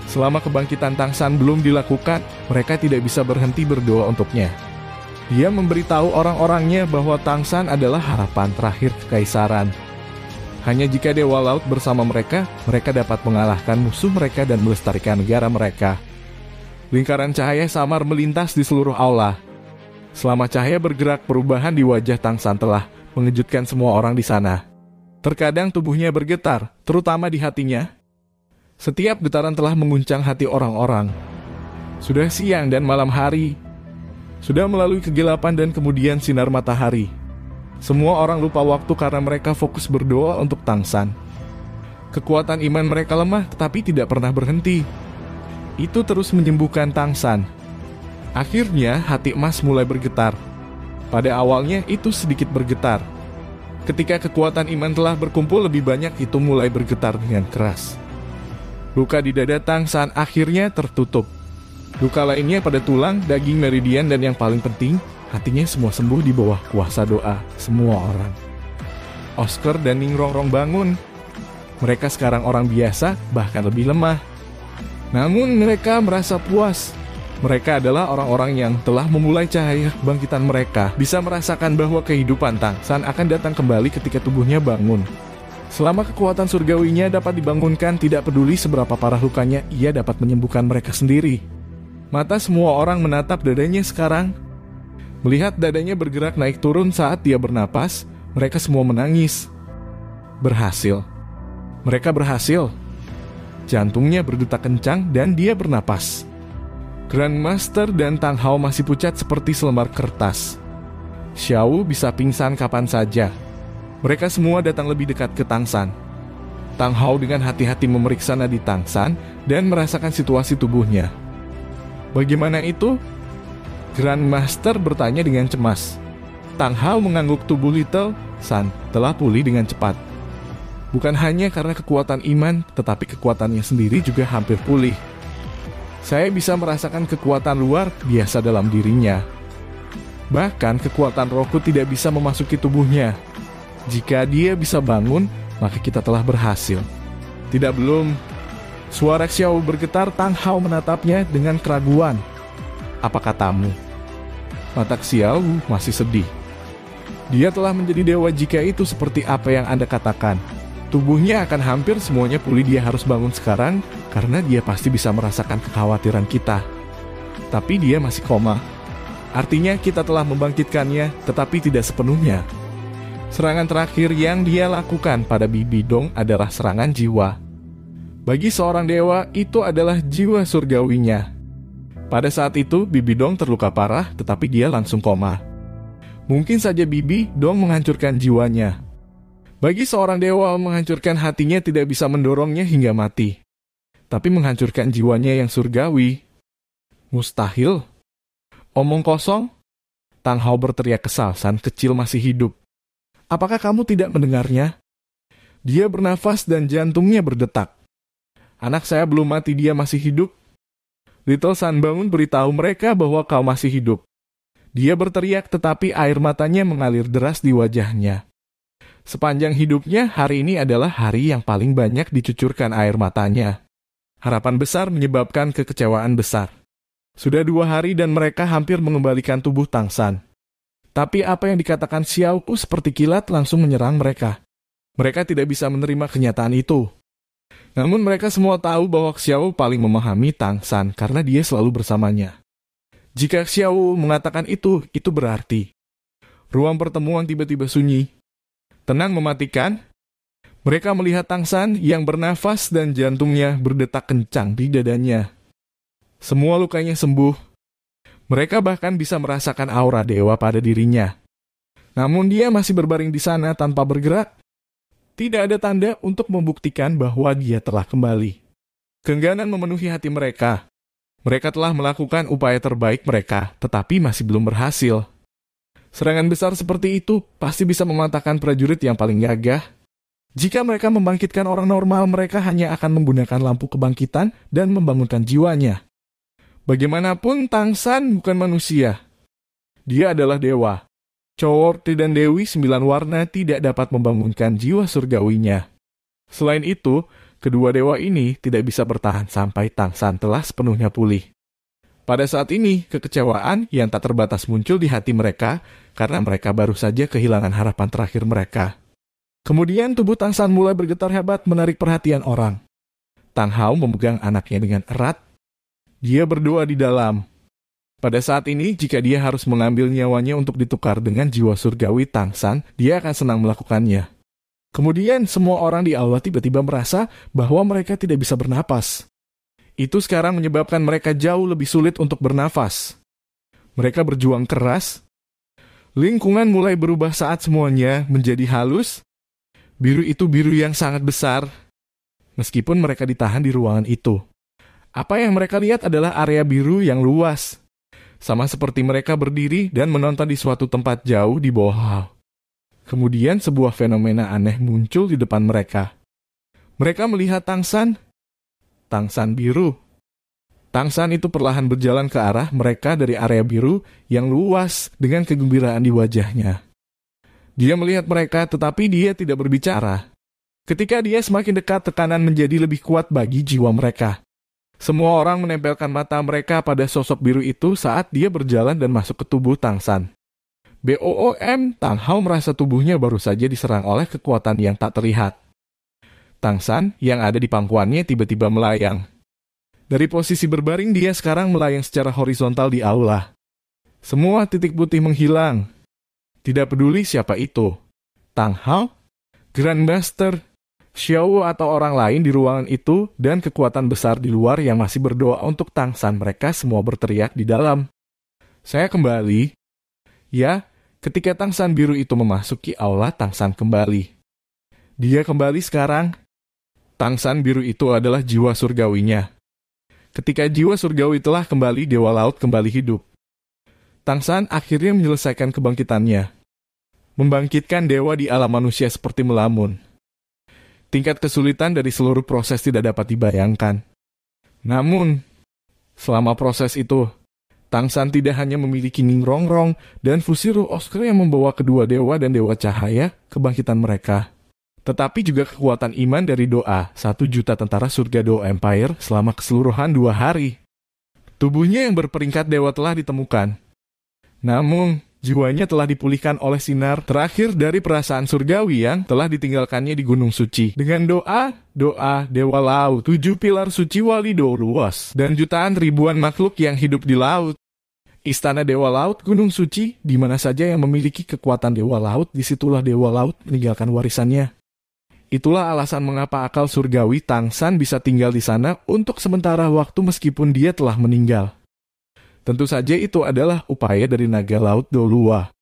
Selama kebangkitan Tangsan belum dilakukan, mereka tidak bisa berhenti berdoa untuknya. Dia memberitahu orang-orangnya bahwa Tangsan adalah harapan terakhir kekaisaran. Hanya jika Dewa Laut bersama mereka, mereka dapat mengalahkan musuh mereka dan melestarikan negara mereka. Lingkaran cahaya samar melintas di seluruh aula. Selama cahaya bergerak, perubahan di wajah Tangsan telah mengejutkan semua orang di sana. Terkadang tubuhnya bergetar, terutama di hatinya. Setiap getaran telah mengguncang hati orang-orang. Sudah siang dan malam hari. Sudah melalui kegelapan dan kemudian sinar matahari. Semua orang lupa waktu karena mereka fokus berdoa untuk Tangsan. Kekuatan iman mereka lemah tetapi tidak pernah berhenti. Itu terus menyembuhkan Tangsan. Akhirnya hati emas mulai bergetar. Pada awalnya itu sedikit bergetar. Ketika kekuatan iman telah berkumpul lebih banyak, itu mulai bergetar dengan keras. Luka di dada Tangsan akhirnya tertutup. Luka lainnya pada tulang, daging, meridian, dan yang paling penting, hatinya semua sembuh di bawah kuasa doa semua orang. Oscar dan Ningrongrong bangun. Mereka sekarang orang biasa, bahkan lebih lemah. Namun mereka merasa puas. Mereka adalah orang-orang yang telah memulai cahaya kebangkitan mereka, bisa merasakan bahwa kehidupan Tangsan akan datang kembali ketika tubuhnya bangun. Selama kekuatan surgawinya dapat dibangunkan, tidak peduli seberapa parah lukanya, ia dapat menyembuhkan mereka sendiri. Mata semua orang menatap dadanya sekarang. Melihat dadanya bergerak naik turun saat dia bernapas, mereka semua menangis. Berhasil. Mereka berhasil. Jantungnya berdetak kencang dan dia bernapas. Grandmaster dan Tang Hao masih pucat seperti selembar kertas. Xiao bisa pingsan kapan saja. Mereka semua datang lebih dekat ke Tangsan. Tang Hao dengan hati-hati memeriksa nadi Tangsan dan merasakan situasi tubuhnya. Bagaimana itu? Grandmaster bertanya dengan cemas. Tang Hao mengangguk. Tubuh Little San telah pulih dengan cepat. Bukan hanya karena kekuatan iman, tetapi kekuatannya sendiri juga hampir pulih. Saya bisa merasakan kekuatan luar biasa dalam dirinya. Bahkan kekuatan rohku tidak bisa memasuki tubuhnya. Jika dia bisa bangun, maka kita telah berhasil. Tidak, belum. Suara Xiao bergetar. Tang Hao menatapnya dengan keraguan. Apa katamu? Mata Xiao masih sedih. Dia telah menjadi dewa jika itu seperti apa yang Anda katakan. Tubuhnya akan hampir semuanya pulih. Dia harus bangun sekarang karena dia pasti bisa merasakan kekhawatiran kita. Tapi dia masih koma. Artinya kita telah membangkitkannya, tetapi tidak sepenuhnya. Serangan terakhir yang dia lakukan pada Bibi Dong adalah serangan jiwa. Bagi seorang dewa, itu adalah jiwa surgawinya. Pada saat itu, Bibi Dong terluka parah, tetapi dia langsung koma. Mungkin saja Bibi Dong menghancurkan jiwanya. Bagi seorang dewa, menghancurkan hatinya tidak bisa mendorongnya hingga mati. Tapi menghancurkan jiwanya yang surgawi, mustahil. Omong kosong? Tang Hao berteriak kesal. San kecil masih hidup. Apakah kamu tidak mendengarnya? Dia bernafas dan jantungnya berdetak. Anak saya belum mati, dia masih hidup. Little San bangun, beritahu mereka bahwa kau masih hidup. Dia berteriak, tetapi air matanya mengalir deras di wajahnya. Sepanjang hidupnya, hari ini adalah hari yang paling banyak dicucurkan air matanya. Harapan besar menyebabkan kekecewaan besar. Sudah 2 hari dan mereka hampir mengembalikan tubuh Tangsan. Tapi apa yang dikatakan Xiao Ku seperti kilat langsung menyerang mereka. Mereka tidak bisa menerima kenyataan itu. Namun mereka semua tahu bahwa Xiao paling memahami Tangsan karena dia selalu bersamanya. Jika Xiao mengatakan itu berarti. Ruang pertemuan tiba-tiba sunyi. Tenang mematikan. Mereka melihat Tangsan yang bernafas dan jantungnya berdetak kencang di dadanya. Semua lukanya sembuh. Mereka bahkan bisa merasakan aura dewa pada dirinya. Namun dia masih berbaring di sana tanpa bergerak. Tidak ada tanda untuk membuktikan bahwa dia telah kembali. Keengganan memenuhi hati mereka. Mereka telah melakukan upaya terbaik mereka, tetapi masih belum berhasil. Serangan besar seperti itu pasti bisa mematahkan prajurit yang paling gagah. Jika mereka membangkitkan orang normal, mereka hanya akan menggunakan lampu kebangkitan dan membangunkan jiwanya. Bagaimanapun, Tangsan bukan manusia. Dia adalah dewa. Coworti dan Dewi 9 warna tidak dapat membangunkan jiwa surgawinya. Selain itu, kedua dewa ini tidak bisa bertahan sampai Tangsan telah sepenuhnya pulih. Pada saat ini, kekecewaan yang tak terbatas muncul di hati mereka karena mereka baru saja kehilangan harapan terakhir mereka. Kemudian tubuh Tangsan mulai bergetar hebat, menarik perhatian orang. Tang Hao memegang anaknya dengan erat. Dia berdoa di dalam. Pada saat ini, jika dia harus mengambil nyawanya untuk ditukar dengan jiwa surgawi Tangsan, dia akan senang melakukannya. Kemudian semua orang di aula tiba-tiba merasa bahwa mereka tidak bisa bernapas. Itu sekarang menyebabkan mereka jauh lebih sulit untuk bernafas. Mereka berjuang keras. Lingkungan mulai berubah saat semuanya menjadi halus. Biru itu biru yang sangat besar. Meskipun mereka ditahan di ruangan itu. Apa yang mereka lihat adalah area biru yang luas. Sama seperti mereka berdiri dan menonton di suatu tempat jauh di bawah. Kemudian sebuah fenomena aneh muncul di depan mereka. Mereka melihat Tangsan biru. Tangsan itu perlahan berjalan ke arah mereka dari area biru yang luas dengan kegembiraan di wajahnya. Dia melihat mereka, tetapi dia tidak berbicara. Ketika dia semakin dekat, tekanan menjadi lebih kuat bagi jiwa mereka. Semua orang menempelkan mata mereka pada sosok biru itu saat dia berjalan dan masuk ke tubuh Tang San. BOOM, Tang Hao merasa tubuhnya baru saja diserang oleh kekuatan yang tak terlihat. Tang San yang ada di pangkuannya tiba-tiba melayang. Dari posisi berbaring dia sekarang melayang secara horizontal di aula. Semua titik putih menghilang. Tidak peduli siapa itu. Tang Hao, Grandmaster, Xiao atau orang lain di ruangan itu dan kekuatan besar di luar yang masih berdoa untuk Tang San, mereka semua berteriak di dalam. Saya kembali. Ya, ketika Tang San biru itu memasuki aula, Tang San kembali. Dia kembali sekarang. Tang San biru itu adalah jiwa surgawinya. Ketika jiwa surgawi telah kembali, Dewa Laut kembali hidup. Tang San akhirnya menyelesaikan kebangkitannya. Membangkitkan dewa di alam manusia seperti melamun. Tingkat kesulitan dari seluruh proses tidak dapat dibayangkan. Namun, selama proses itu, Tang San tidak hanya memiliki Ning Rongrong dan Fusiru Oscar yang membawa kedua dewa dan dewa cahaya kebangkitan mereka, tetapi juga kekuatan iman dari doa 1 juta tentara surga Do Empire selama keseluruhan 2 hari. Tubuhnya yang berperingkat dewa telah ditemukan. Namun, jiwanya telah dipulihkan oleh sinar terakhir dari perasaan surgawi yang telah ditinggalkannya di Gunung Suci. Dengan doa Dewa Laut, 7 pilar suci wali Do luas, dan jutaan ribuan makhluk yang hidup di laut. Istana Dewa Laut, Gunung Suci, di mana saja yang memiliki kekuatan Dewa Laut, disitulah Dewa Laut meninggalkan warisannya. Itulah alasan mengapa akal surgawi Tang San bisa tinggal di sana untuk sementara waktu meskipun dia telah meninggal. Tentu saja itu adalah upaya dari Naga Laut Dolua,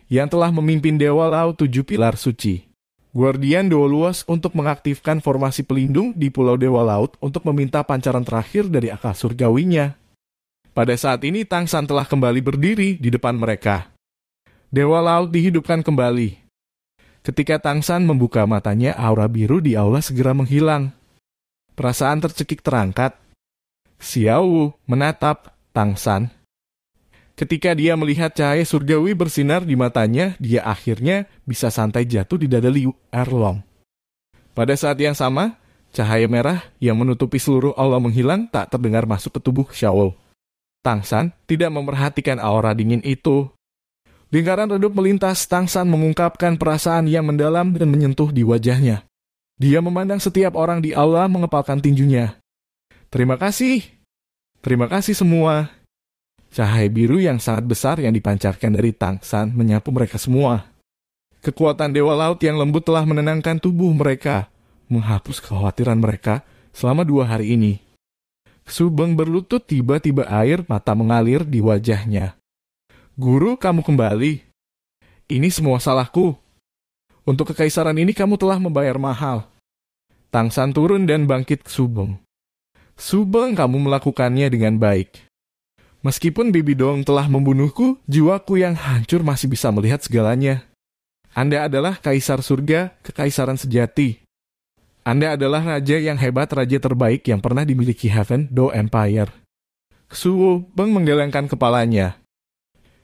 yang telah memimpin Dewa Laut 7 pilar suci. Guardian Doluas untuk mengaktifkan formasi pelindung di Pulau Dewa Laut untuk meminta pancaran terakhir dari akal surgawinya. Pada saat ini Tang San telah kembali berdiri di depan mereka. Dewa Laut dihidupkan kembali. Ketika Tang San membuka matanya, aura biru di aula segera menghilang. Perasaan tercekik terangkat. Xiao menatap Tang San. Ketika dia melihat cahaya surgawi bersinar di matanya, dia akhirnya bisa santai jatuh di dada Liu Erlong. Pada saat yang sama, cahaya merah yang menutupi seluruh aula menghilang tak terdengar masuk ke tubuh Xiao. Tang San tidak memerhatikan aura dingin itu. Lingkaran redup melintas, Tang San mengungkapkan perasaan yang mendalam dan menyentuh di wajahnya. Dia memandang setiap orang di aula mengepalkan tinjunya. Terima kasih semua. Cahaya biru yang sangat besar yang dipancarkan dari Tang San menyapu mereka semua. Kekuatan Dewa Laut yang lembut telah menenangkan tubuh mereka, menghapus kekhawatiran mereka selama 2 hari ini. Subeng berlutut, tiba-tiba air mata mengalir di wajahnya. Guru, kamu kembali. Ini semua salahku. Untuk kekaisaran ini kamu telah membayar mahal. Tang San turun dan bangkit ke Subeng. Subeng, kamu melakukannya dengan baik. Meskipun Bibi Dong telah membunuhku, jiwaku yang hancur masih bisa melihat segalanya. Anda adalah kaisar surga, kekaisaran sejati. Anda adalah raja yang hebat, raja terbaik yang pernah dimiliki Heaven Do Empire. Subeng menggelengkan kepalanya.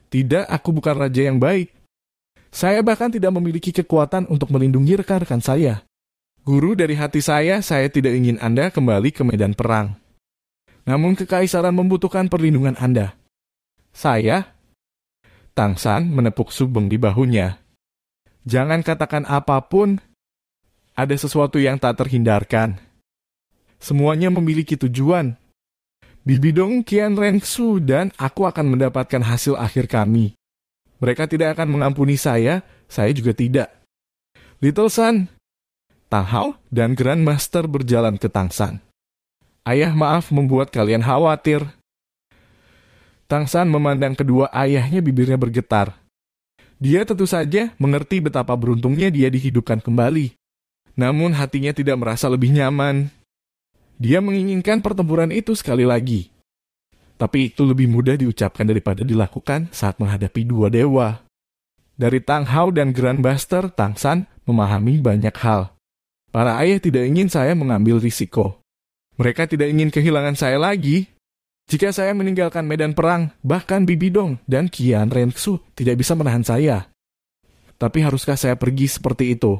Tidak, aku bukan raja yang baik. Saya bahkan tidak memiliki kekuatan untuk melindungi rekan-rekan saya. Guru, dari hati saya tidak ingin Anda kembali ke medan perang. Namun kekaisaran membutuhkan perlindungan Anda. Saya? Tang San menepuk Subeng di bahunya. Jangan katakan apapun. Ada sesuatu yang tak terhindarkan. Semuanya memiliki tujuan. Bibi Dong, Qian Renxu, dan aku akan mendapatkan hasil akhir kami. Mereka tidak akan mengampuni saya juga tidak. Little Sun, Tang Hao, dan Grandmaster berjalan ke Tang San. Ayah, maaf membuat kalian khawatir. Tang San memandang kedua ayahnya, bibirnya bergetar. Dia tentu saja mengerti betapa beruntungnya dia dihidupkan kembali. Namun hatinya tidak merasa lebih nyaman. Dia menginginkan pertempuran itu sekali lagi. Tapi itu lebih mudah diucapkan daripada dilakukan saat menghadapi 2 dewa. Dari Tang Hao dan Grandmaster, Tang San memahami banyak hal. Para ayah tidak ingin saya mengambil risiko. Mereka tidak ingin kehilangan saya lagi. Jika saya meninggalkan medan perang, bahkan Bibi Dong dan Qian Renxu tidak bisa menahan saya. Tapi haruskah saya pergi seperti itu?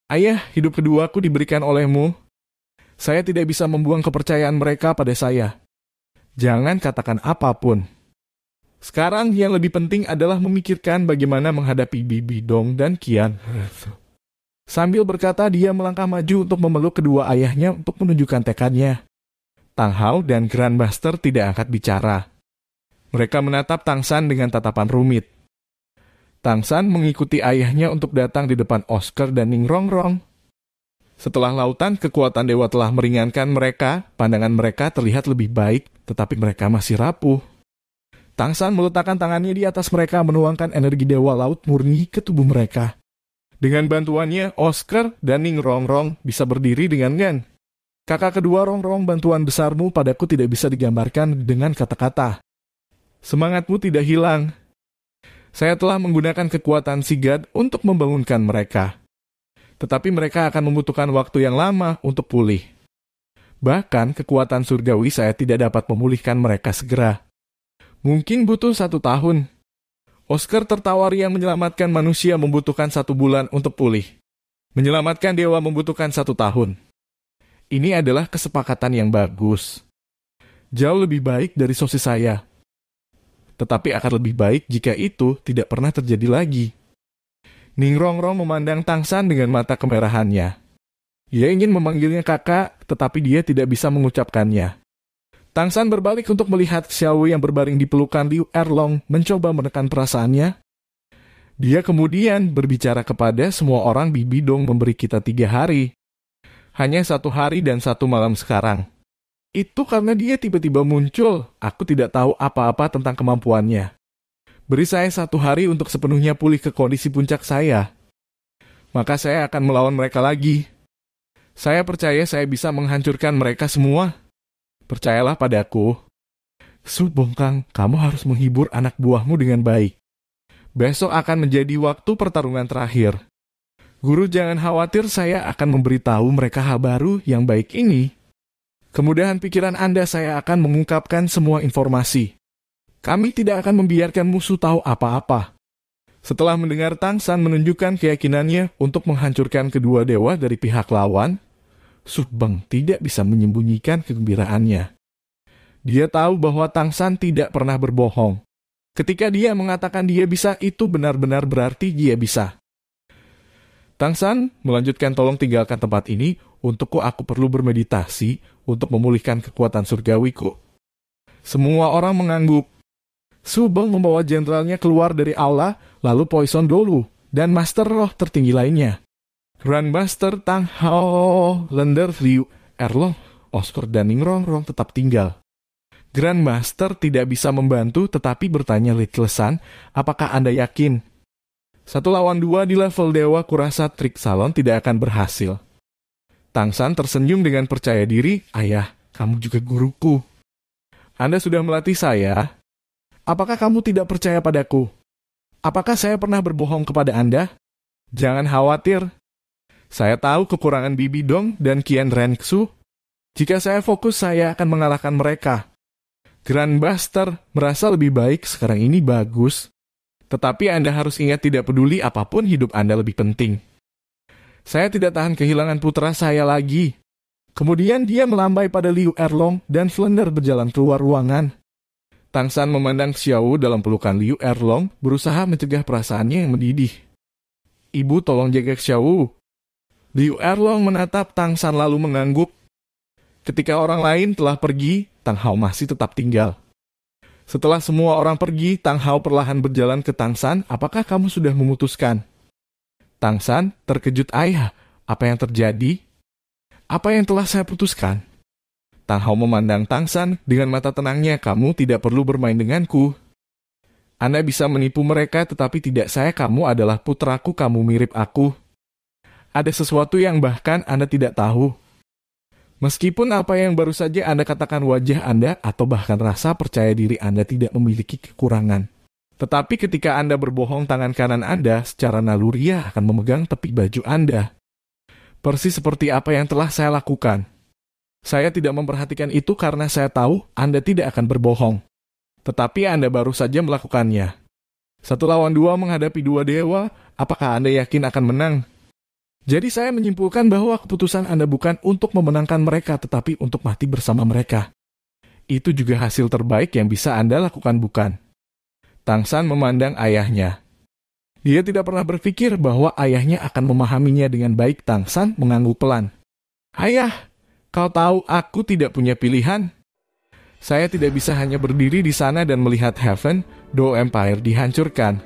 Ayah, hidup keduaku diberikan olehmu. Saya tidak bisa membuang kepercayaan mereka pada saya. Jangan katakan apapun. Sekarang yang lebih penting adalah memikirkan bagaimana menghadapi Bibi Dong dan Qian. Sambil berkata, dia melangkah maju untuk memeluk kedua ayahnya untuk menunjukkan tekadnya. Tang Hao dan Grandmaster tidak angkat bicara. Mereka menatap Tang San dengan tatapan rumit. Tang San mengikuti ayahnya untuk datang di depan Oscar dan Ning Rongrong. Setelah lautan kekuatan dewa telah meringankan mereka, pandangan mereka terlihat lebih baik, tetapi mereka masih rapuh. Tang San meletakkan tangannya di atas mereka, menuangkan energi dewa laut murni ke tubuh mereka. Dengan bantuannya, Oscar dan Ning Rongrong bisa berdiri dengan gan. Kakak kedua Rongrong, bantuan besarmu padaku tidak bisa digambarkan dengan kata-kata. Semangatmu tidak hilang. Saya telah menggunakan kekuatan Sigad untuk membangunkan mereka. Tetapi mereka akan membutuhkan waktu yang lama untuk pulih. Bahkan kekuatan surgawi saya tidak dapat memulihkan mereka segera. Mungkin butuh 1 tahun. Oscar tertawa riang. Menyelamatkan manusia membutuhkan 1 bulan untuk pulih. Menyelamatkan dewa membutuhkan 1 tahun. Ini adalah kesepakatan yang bagus. Jauh lebih baik dari sosis saya. Tetapi akan lebih baik jika itu tidak pernah terjadi lagi. Ning Rongrong memandang Tang San dengan mata kemerahannya. Ia ingin memanggilnya kakak, tetapi dia tidak bisa mengucapkannya. Tang San berbalik untuk melihat Xiao yang berbaring di pelukan Liu Erlong, mencoba menekan perasaannya. Dia kemudian berbicara kepada semua orang, Bibi Dong memberi kita 3 hari. Hanya 1 hari dan 1 malam sekarang. Itu karena dia tiba-tiba muncul. Aku tidak tahu apa-apa tentang kemampuannya. Beri saya 1 hari untuk sepenuhnya pulih ke kondisi puncak saya. Maka saya akan melawan mereka lagi. Saya percaya saya bisa menghancurkan mereka semua. Percayalah padaku. Su Bongkang, kamu harus menghibur anak buahmu dengan baik. Besok akan menjadi waktu pertarungan terakhir. Guru jangan khawatir, saya akan memberitahu mereka hal baru yang baik ini. Kemudahan pikiran Anda, saya akan mengungkapkan semua informasi. Kami tidak akan membiarkan musuh tahu apa-apa. Setelah mendengar Tang San menunjukkan keyakinannya untuk menghancurkan kedua dewa dari pihak lawan, Su Beng tidak bisa menyembunyikan kegembiraannya. Dia tahu bahwa Tang San tidak pernah berbohong. Ketika dia mengatakan dia bisa, itu benar-benar berarti dia bisa. Tang San melanjutkan, tolong tinggalkan tempat ini, untukku aku perlu bermeditasi untuk memulihkan kekuatan surgawiku. Semua orang mengangguk. Su Beng membawa jenderalnya keluar dari aula, lalu Poison Dolu dan Master Roh tertinggi lainnya. Grandmaster Tang Hao, Lender Liu Erlong, Oscar dan Ning Rongrong tetap tinggal. Grandmaster tidak bisa membantu, tetapi bertanya Little Sun, apakah Anda yakin? 1 lawan 2 di level dewa, kurasa trik salon tidak akan berhasil. Tang San tersenyum dengan percaya diri, ayah, kamu juga guruku. Anda sudah melatih saya. Apakah kamu tidak percaya padaku? Apakah saya pernah berbohong kepada Anda? Jangan khawatir. Saya tahu kekurangan Bibi Dong dan Qian Renxu. Jika saya fokus, saya akan mengalahkan mereka. Grandmaster merasa lebih baik sekarang ini, bagus. Tetapi Anda harus ingat, tidak peduli apapun, hidup Anda lebih penting. Saya tidak tahan kehilangan putra saya lagi. Kemudian dia melambai pada Liu Erlong dan Slender berjalan keluar ruangan. Tang San memandang Xiao dalam pelukan Liu Erlong, berusaha mencegah perasaannya yang mendidih. Ibu, tolong jaga Xiao. Liu Erlong menatap Tang San lalu mengangguk. Ketika orang lain telah pergi, Tang Hao masih tetap tinggal. Setelah semua orang pergi, Tang Hao perlahan berjalan ke Tang San. Apakah kamu sudah memutuskan? Tang San terkejut, ayah, apa yang terjadi? Apa yang telah saya putuskan? Tang Hao memandang Tang San dengan mata tenangnya, kamu tidak perlu bermain denganku. Anda bisa menipu mereka, tetapi tidak saya, kamu adalah putraku, kamu mirip aku. Ada sesuatu yang bahkan Anda tidak tahu. Meskipun apa yang baru saja Anda katakan, wajah Anda atau bahkan rasa percaya diri Anda tidak memiliki kekurangan. Tetapi ketika Anda berbohong, tangan kanan Anda secara naluriah akan memegang tepi baju Anda. Persis seperti apa yang telah saya lakukan. Saya tidak memperhatikan itu karena saya tahu Anda tidak akan berbohong. Tetapi Anda baru saja melakukannya. 1 lawan 2 menghadapi 2 dewa, apakah Anda yakin akan menang? Jadi saya menyimpulkan bahwa keputusan Anda bukan untuk memenangkan mereka, tetapi untuk mati bersama mereka. Itu juga hasil terbaik yang bisa Anda lakukan, bukan? Tang San memandang ayahnya. Dia tidak pernah berpikir bahwa ayahnya akan memahaminya dengan baik. Tang San mengangguk pelan. Ayah, kau tahu aku tidak punya pilihan. Saya tidak bisa hanya berdiri di sana dan melihat Heaven Do Empire dihancurkan.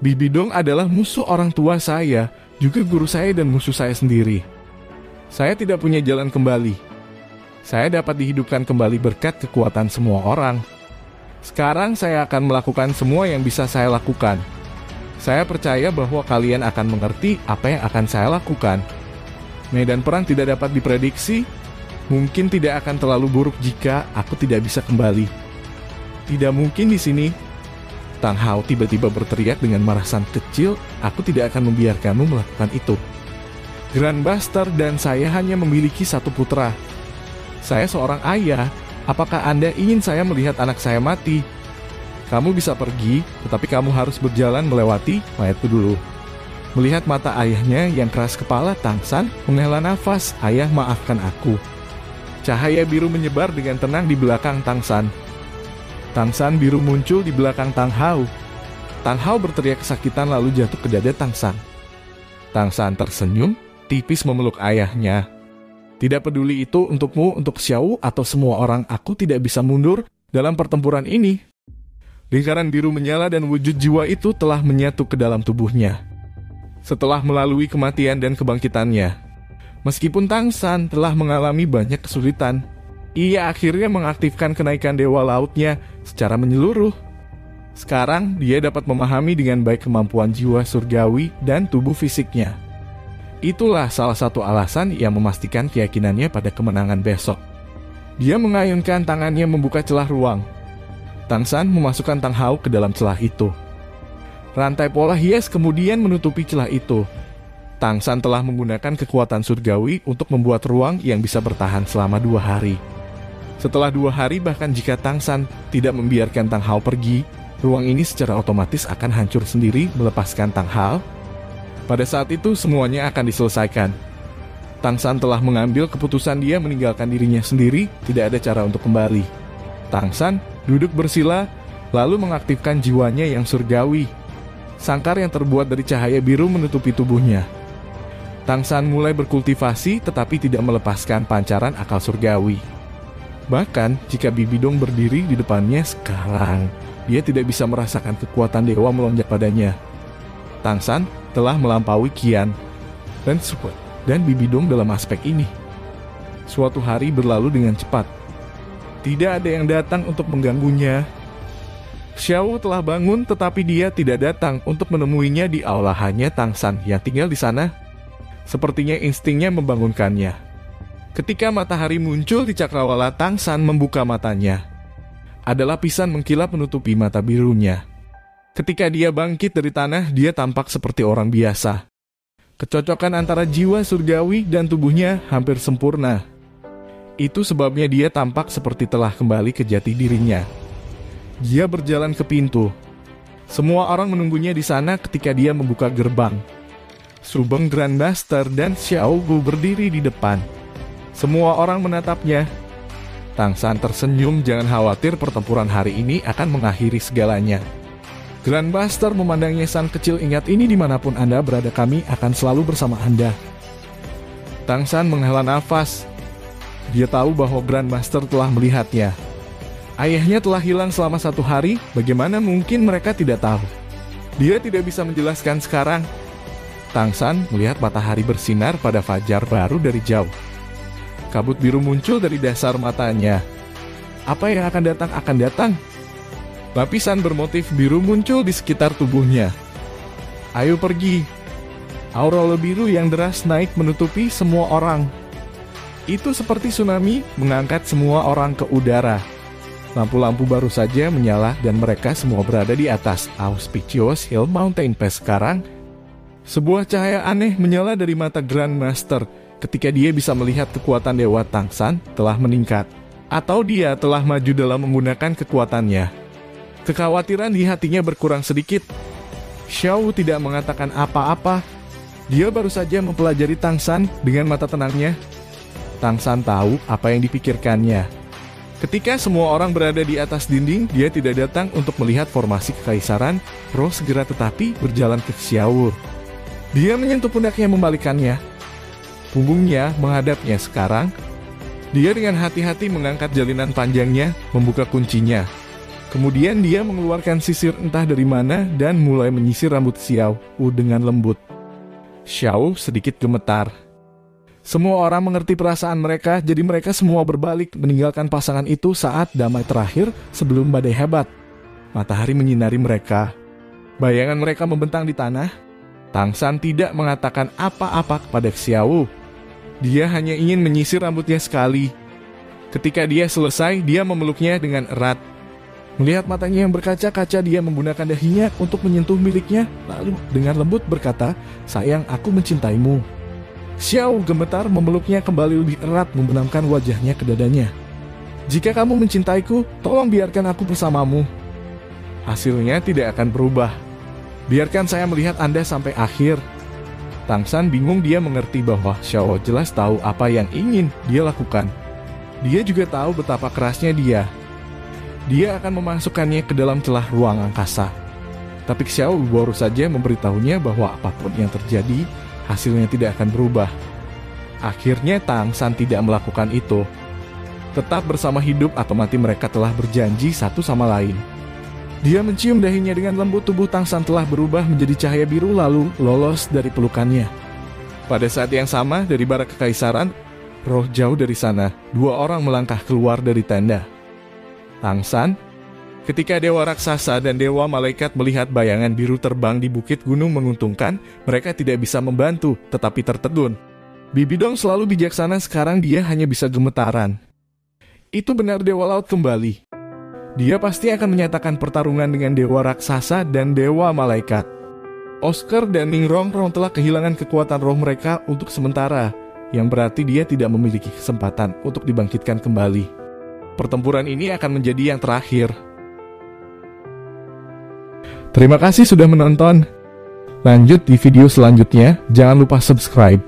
Bibi Dong adalah musuh orang tua saya, juga guru saya dan musuh saya sendiri. Saya tidak punya jalan kembali. Saya dapat dihidupkan kembali berkat kekuatan semua orang. Sekarang saya akan melakukan semua yang bisa saya lakukan. Saya percaya bahwa kalian akan mengerti apa yang akan saya lakukan. Medan perang tidak dapat diprediksi. Mungkin tidak akan terlalu buruk jika aku tidak bisa kembali. Tidak mungkin di sini. Tang Hao tiba-tiba berteriak dengan marasan kecil. Aku tidak akan membiarkanmu melakukan itu. Grandmaster dan saya hanya memiliki 1 putra. Saya seorang ayah. Apakah Anda ingin saya melihat anak saya mati? Kamu bisa pergi, tetapi kamu harus berjalan melewati mayatku dulu. Melihat mata ayahnya yang keras kepala, Tang San menghela nafas. Ayah, maafkan aku. Cahaya biru menyebar dengan tenang di belakang Tang San. Tang San biru muncul di belakang Tang Hao. Tang Hao berteriak kesakitan lalu jatuh ke dada Tang San. Tang San tersenyum, tipis memeluk ayahnya. Tidak peduli itu untukmu, untuk Xiao atau semua orang, aku tidak bisa mundur dalam pertempuran ini. Lingkaran biru menyala dan wujud jiwa itu telah menyatu ke dalam tubuhnya. Setelah melalui kematian dan kebangkitannya, meskipun Tang San telah mengalami banyak kesulitan, ia akhirnya mengaktifkan kenaikan dewa lautnya secara menyeluruh. Sekarang dia dapat memahami dengan baik kemampuan jiwa surgawi dan tubuh fisiknya. Itulah salah satu alasan ia memastikan keyakinannya pada kemenangan besok. Dia mengayunkan tangannya membuka celah ruang. Tang San memasukkan Tang Hao ke dalam celah itu. Rantai pola hias kemudian menutupi celah itu. Tang San telah menggunakan kekuatan surgawi untuk membuat ruang yang bisa bertahan selama 2 hari. Setelah 2 hari, bahkan jika Tang San tidak membiarkan Tang Hao pergi, ruang ini secara otomatis akan hancur sendiri melepaskan Tang Hao. Pada saat itu semuanya akan diselesaikan. Tang San telah mengambil keputusan dia meninggalkan dirinya sendiri, tidak ada cara untuk kembali. Tang San duduk bersila, lalu mengaktifkan jiwanya yang surgawi. Sangkar yang terbuat dari cahaya biru menutupi tubuhnya. Tang San mulai berkultivasi tetapi tidak melepaskan pancaran akal surgawi. Bahkan jika Bibi Dong berdiri di depannya sekarang, dia tidak bisa merasakan kekuatan dewa melonjak padanya. Tang San telah melampaui Qian dan Suet dan Bibi Dong dalam aspek ini. Suatu hari berlalu dengan cepat. Tidak ada yang datang untuk mengganggunya. Xiao telah bangun tetapi dia tidak datang untuk menemuinya di aula, hanya Tang San yang tinggal di sana. Sepertinya instingnya membangunkannya. Ketika matahari muncul di cakrawala, Tang San membuka matanya. Ada lapisan mengkilap menutupi mata birunya. Ketika dia bangkit dari tanah, dia tampak seperti orang biasa. Kecocokan antara jiwa surgawi dan tubuhnya hampir sempurna. Itu sebabnya dia tampak seperti telah kembali ke jati dirinya. Dia berjalan ke pintu. Semua orang menunggunya di sana ketika dia membuka gerbang. Subeng Grandmaster dan Xiao Gu berdiri di depan. Semua orang menatapnya. Tang San tersenyum, jangan khawatir, pertempuran hari ini akan mengakhiri segalanya. Grandmaster memandangnya, sang kecil, ingat ini, dimanapun Anda berada kami akan selalu bersama Anda. Tang San menghela nafas. Dia tahu bahwa Grandmaster telah melihatnya. Ayahnya telah hilang selama 1 hari, bagaimana mungkin mereka tidak tahu? Dia tidak bisa menjelaskan sekarang. Tang San melihat matahari bersinar pada fajar baru dari jauh. Kabut biru muncul dari dasar matanya. Apa yang akan datang. Lapisan bermotif biru muncul di sekitar tubuhnya. Ayo pergi. Aurora biru yang deras naik menutupi semua orang. Itu seperti tsunami mengangkat semua orang ke udara. Lampu-lampu baru saja menyala dan mereka semua berada di atas Auspicious Hill Mountain Pass. Sekarang, sebuah cahaya aneh menyala dari mata Grandmaster ketika dia bisa melihat kekuatan Dewa Tang San telah meningkat. Atau dia telah maju dalam menggunakan kekuatannya. Kekhawatiran di hatinya berkurang sedikit. Xiao tidak mengatakan apa-apa. Dia baru saja mempelajari Tang San dengan mata tenangnya. Tang San tahu apa yang dipikirkannya. Ketika semua orang berada di atas dinding, dia tidak datang untuk melihat formasi kekaisaran. Roh segera tetapi berjalan ke Xiao. Dia menyentuh pundaknya membalikannya. Punggungnya menghadapnya sekarang. Dia dengan hati-hati mengangkat jalinan panjangnya, membuka kuncinya. Kemudian dia mengeluarkan sisir entah dari mana dan mulai menyisir rambut Xiao dengan lembut. Xiao sedikit gemetar. Semua orang mengerti perasaan mereka, jadi mereka semua berbalik meninggalkan pasangan itu saat damai terakhir sebelum badai hebat. Matahari menyinari mereka. Bayangan mereka membentang di tanah. Tang San tidak mengatakan apa-apa kepada Xiao. Dia hanya ingin menyisir rambutnya sekali. Ketika dia selesai, dia memeluknya dengan erat. Melihat matanya yang berkaca-kaca, dia menggunakan dahinya untuk menyentuh miliknya, lalu dengan lembut berkata, "Sayang, aku mencintaimu." Xiao gemetar memeluknya kembali lebih erat, membenamkan wajahnya ke dadanya. "Jika kamu mencintaiku, tolong biarkan aku bersamamu." Hasilnya tidak akan berubah. Biarkan saya melihat Anda sampai akhir. Tang San bingung, dia mengerti bahwa Xiao jelas tahu apa yang ingin dia lakukan. Dia juga tahu betapa kerasnya dia. Dia akan memasukkannya ke dalam celah ruang angkasa. Tapi Xiao baru saja memberitahunya bahwa apapun yang terjadi, hasilnya tidak akan berubah. Akhirnya Tang San tidak melakukan itu. Tetap bersama hidup atau mati, mereka telah berjanji satu sama lain. Dia mencium dahinya dengan lembut. Tubuh Tang San telah berubah menjadi cahaya biru lalu lolos dari pelukannya. Pada saat yang sama, dari barak kekaisaran, roh jauh dari sana, dua orang melangkah keluar dari tenda. Tang San, ketika dewa raksasa dan dewa malaikat melihat bayangan biru terbang di bukit gunung menguntungkan, mereka tidak bisa membantu, tetapi tertegun. Bibi Dong selalu bijaksana, sekarang dia hanya bisa gemetaran. Itu benar, dewa laut kembali. Dia pasti akan menyatakan pertarungan dengan dewa raksasa dan dewa malaikat. Oscar dan Ning Rongrong telah kehilangan kekuatan roh mereka untuk sementara, yang berarti dia tidak memiliki kesempatan untuk dibangkitkan kembali. Pertempuran ini akan menjadi yang terakhir. Terima kasih sudah menonton. Lanjut di video selanjutnya, jangan lupa subscribe.